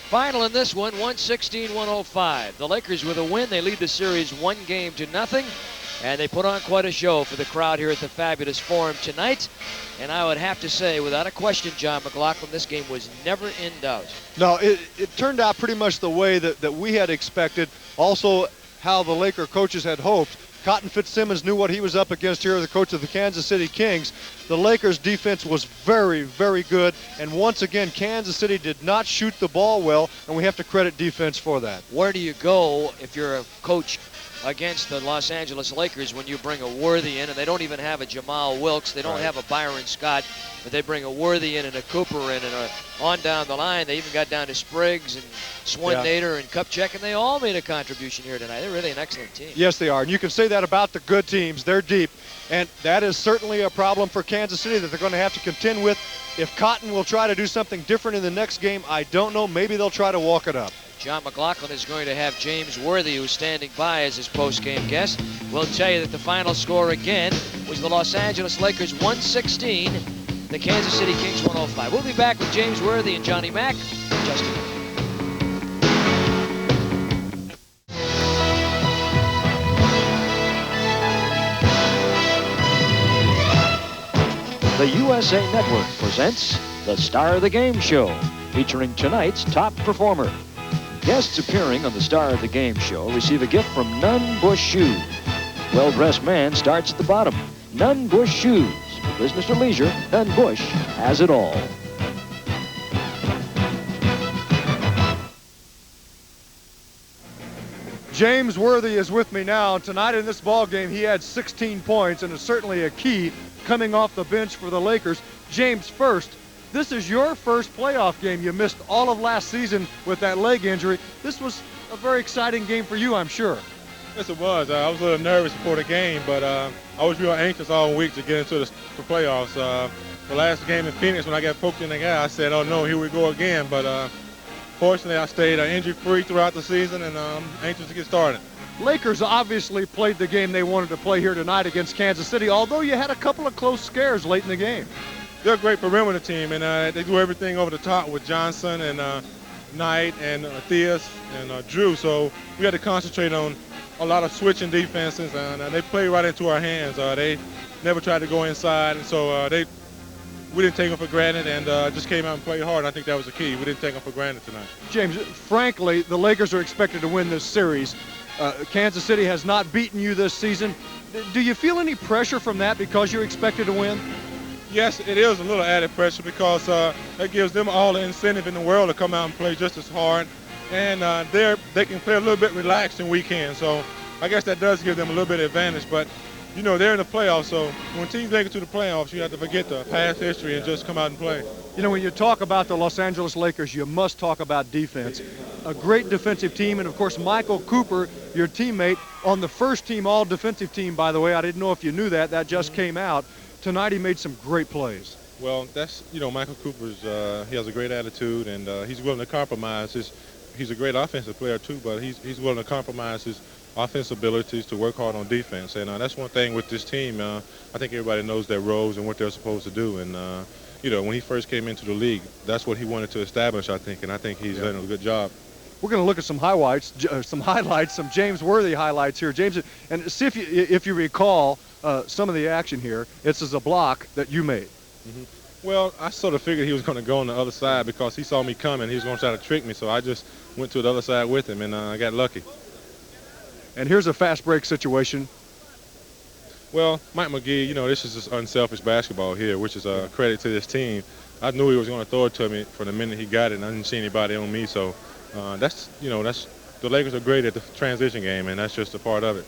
Final in this one, 116-105. The Lakers with a win. They lead the series 1-0, and they put on quite a show for the crowd here at the Fabulous Forum tonight. And I would have to say, without a question, John McLaughlin, this game was never in doubt. No, it turned out pretty much the way that we had expected. Also, how the Laker coaches had hoped. Cotton Fitzsimmons knew what he was up against here, the coach of the Kansas City Kings. The Lakers' defense was very, very good. And once again, Kansas City did not shoot the ball well, and we have to credit defense for that. Where do you go if you're a coach against the Los Angeles Lakers when you bring a Worthy in, and they don't even have a Jamal Wilkes, they don't have a Byron Scott, but they bring a Worthy in and a Cooper in, and on down the line, they even got down to Spriggs and Nader and Kupchak, and they all made a contribution here tonight. They're really an excellent team. Yes, they are, and you can say that about the good teams. They're deep, and that is certainly a problem for Kansas City that they're going to have to contend with. If Cotton will try to do something different in the next game, I don't know. Maybe they'll try to walk it up. John McLaughlin is going to have James Worthy, who's standing by as his post-game guest. We'll tell you that the final score again was the Los Angeles Lakers 116, the Kansas City Kings 105. We'll be back with James Worthy and Johnny Mack in just a minute. The USA Network presents the Star of the Game Show, featuring tonight's top performer. Guests appearing on the Star of the Game show receive a gift from Nunn Bush Shoes. Well-dressed man starts at the bottom. Nunn Bush Shoes. For business or leisure, Nunn Bush has it all. James Worthy is with me now. Tonight in this ball game, he had 16 points and is certainly a key coming off the bench for the Lakers. James, first, this is your first playoff game. You missed all of last season with that leg injury. This was a very exciting game for you, I'm sure. Yes, it was. I was a little nervous before the game, but I was real anxious all week to get into the playoffs. The last game in Phoenix, when I got poked in the eye, I said, oh no, here we go again. But fortunately, I stayed injury-free throughout the season, and I'm anxious to get started. Lakers obviously played the game they wanted to play here tonight against Kansas City, although you had a couple of close scares late in the game. They're a great perimeter team, and they do everything over the top with Johnson and Knight and Theus and Drew. So we had to concentrate on a lot of switching defenses, and they played right into our hands. They never tried to go inside, and so we didn't take them for granted, and just came out and played hard. I think that was the key. We didn't take them for granted tonight. James, frankly, the Lakers are expected to win this series. Kansas City has not beaten you this season. Do you feel any pressure from that because you're expected to win? Yes, it is a little added pressure because that gives them all the incentive in the world to come out and play just as hard. And they can play a little bit relaxed in weekend. So I guess that does give them a little bit of advantage. But you know, they're in the playoffs, so when teams make it to the playoffs, you have to forget the past history and just come out and play. You know, when you talk about the Los Angeles Lakers, you must talk about defense. A great defensive team, and of course, Michael Cooper, your teammate, on the first team all-defensive team, by the way. I didn't know if you knew that. That just came out. Tonight he made some great plays. Well, that's, you know, Michael Cooper's, he has a great attitude, and he's willing to compromise. He's a great offensive player, too, but he's willing to compromise his offensive abilities to work hard on defense. And that's one thing with this team. I think everybody knows their roles and what they're supposed to do. And, you know, when he first came into the league, that's what he wanted to establish, I think, and I think he's done a good job. We're going to look at some highlights, some James Worthy highlights here. James, and see if you recall some of the action here. It's as a block that you made. Mm-hmm. Well, I sort of figured he was going to go on the other side because he saw me coming. He was going to try to trick me, so I just went to the other side with him, and I got lucky. And here's a fast break situation. Well, Mike McGee, you know, this is just unselfish basketball here, which is a credit to this team. I knew he was going to throw it to me from the minute he got it, and I didn't see anybody on me. So that's the Lakers are great at the transition game, and that's just a part of it.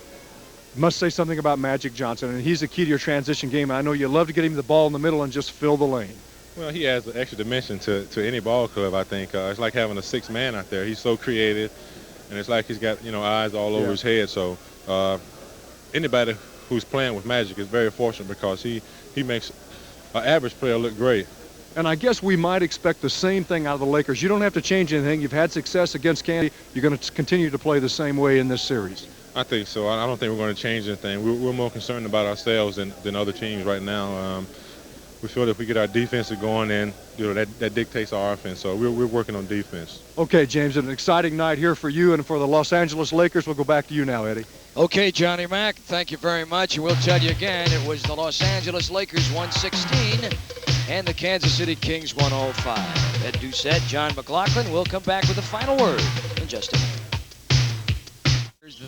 Must say something about Magic Johnson, and he's the key to your transition game. I know you love to get him the ball in the middle and just fill the lane. Well, he adds an extra dimension to any ball club, I think. It's like having a sixth man out there. He's so creative, and it's like he's got, you know, eyes all over his head. So anybody who's playing with Magic is very fortunate because he makes an average player look great. And I guess we might expect the same thing out of the Lakers. You don't have to change anything. You've had success against Kansas. You're going to continue to play the same way in this series. I think so. I don't think we're going to change anything. We're more concerned about ourselves than other teams right now. We feel that if we get our defense going, then you know that dictates our offense. So we're working on defense. Okay, James, an exciting night here for you and for the Los Angeles Lakers. We'll go back to you now, Eddie. Okay, Johnny Mac, thank you very much. And we'll tell you again, it was the Los Angeles Lakers 116 and the Kansas City Kings 105. Ed Doucette, John McLaughlin will come back with a final word in just a minute.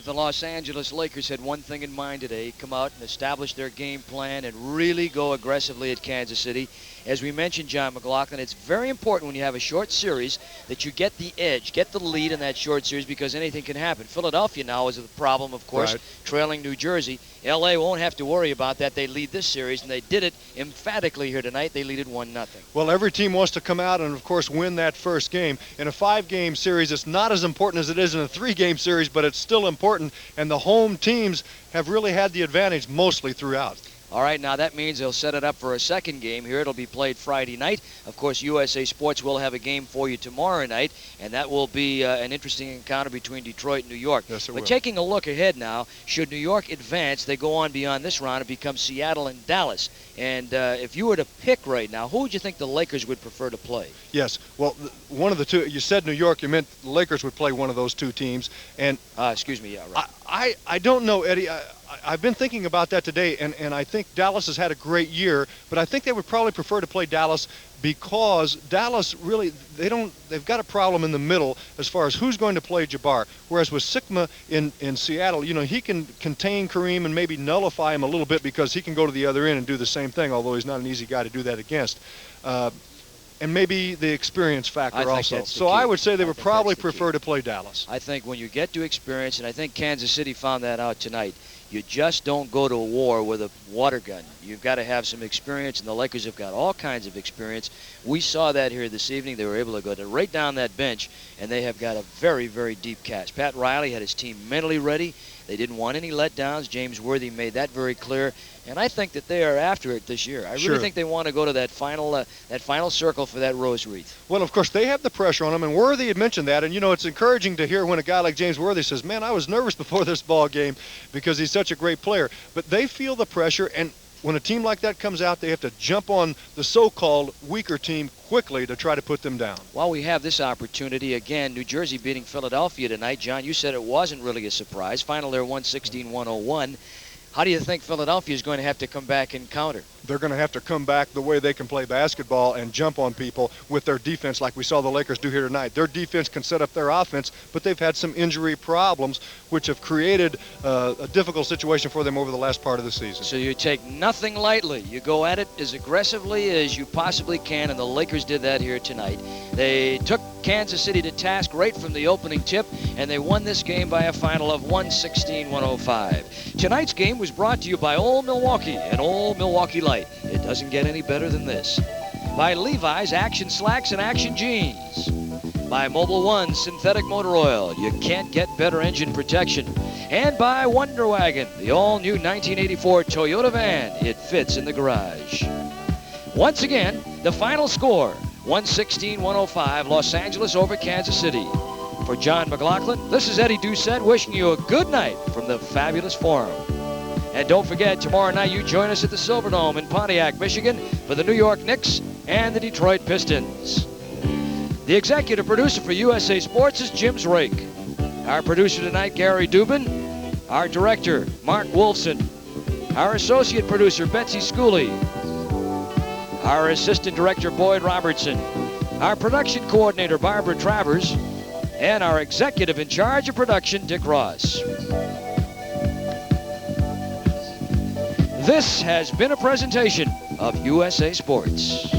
The Los Angeles Lakers had one thing in mind today: come out and establish their game plan and really go aggressively at Kansas City. As we mentioned, John McLaughlin, it's very important when you have a short series that you get the edge, get the lead in that short series, because anything can happen. Philadelphia now is the problem, of course, trailing New Jersey. L.A. won't have to worry about that. They lead this series, and they did it emphatically here tonight. They lead it 1-0. Well, every team wants to come out and, of course, win that first game. In a 5-game series, it's not as important as it is in a 3-game series, but it's still important, and the home teams have really had the advantage mostly throughout. All right, now that means they'll set it up for a second game here. It'll be played Friday night. Of course, USA Sports will have a game for you tomorrow night, and that will be an interesting encounter between Detroit and New York. Yes, it but will. Taking a look ahead now, should New York advance, they go on beyond this round and become Seattle and Dallas. And if you were to pick right now, who would you think the Lakers would prefer to play? Yes, well, one of the two. You said New York. You meant the Lakers would play one of those two teams. And excuse me, yeah, right. I don't know, Eddie. I've been thinking about that today, and I think Dallas has had a great year, but I think they would probably prefer to play Dallas because Dallas really, they've got a problem in the middle as far as who's going to play Jabbar. Whereas with Sikma in Seattle, you know, he can contain Kareem and maybe nullify him a little bit because he can go to the other end and do the same thing, although he's not an easy guy to do that against. And maybe the experience factor also. So I would say they would probably prefer to play Dallas. I think when you get to experience, and I think Kansas City found that out tonight, you just don't go to a war with a water gun. You've got to have some experience, and the Lakers have got all kinds of experience. We saw that here this evening. They were able to go right down that bench, and they have got a very, very deep cast. Pat Riley had his team mentally ready. They didn't want any letdowns. James Worthy made that very clear, and I think that they are after it this year. I really think they want to go to that final circle for that rose wreath. Well, of course, they have the pressure on them, and Worthy had mentioned that, and, you know, it's encouraging to hear when a guy like James Worthy says, man, I was nervous before this ball game because he's such a great player. But they feel the pressure, and when a team like that comes out, they have to jump on the so-called weaker team quickly to try to put them down. While we have this opportunity, again, New Jersey beating Philadelphia tonight. John, you said it wasn't really a surprise. Final there 116-101. How do you think Philadelphia is going to have to come back and counter? they're going to have to come back the way they can play basketball and jump on people with their defense like we saw the Lakers do here tonight. Their defense can set up their offense, but they've had some injury problems which have created a difficult situation for them over the last part of the season. So you take nothing lightly. You go at it as aggressively as you possibly can, and the Lakers did that here tonight. They took Kansas City to task right from the opening tip, and they won this game by a final of 116-105. Tonight's game was brought to you by Old Milwaukee and Old Milwaukee Light. It doesn't get any better than this. By Levi's Action Slacks and Action Jeans. By Mobil 1 Synthetic Motor Oil. You can't get better engine protection. And by Wonder Wagon, the all-new 1984 Toyota van. It fits in the garage. Once again, the final score, 116-105, Los Angeles over Kansas City. For John McLaughlin, this is Eddie Doucette wishing you a good night from the Fabulous Forum. And don't forget, tomorrow night you join us at the Silverdome in Pontiac, Michigan for the New York Knicks and the Detroit Pistons. The executive producer for USA Sports is Jim Zrake. Our producer tonight, Gary Dubin. Our director, Mark Wolfson. Our associate producer, Betsy Schooley. Our assistant director, Boyd Robertson. Our production coordinator, Barbara Travers. And our executive in charge of production, Dick Ross. This has been a presentation of USA Sports.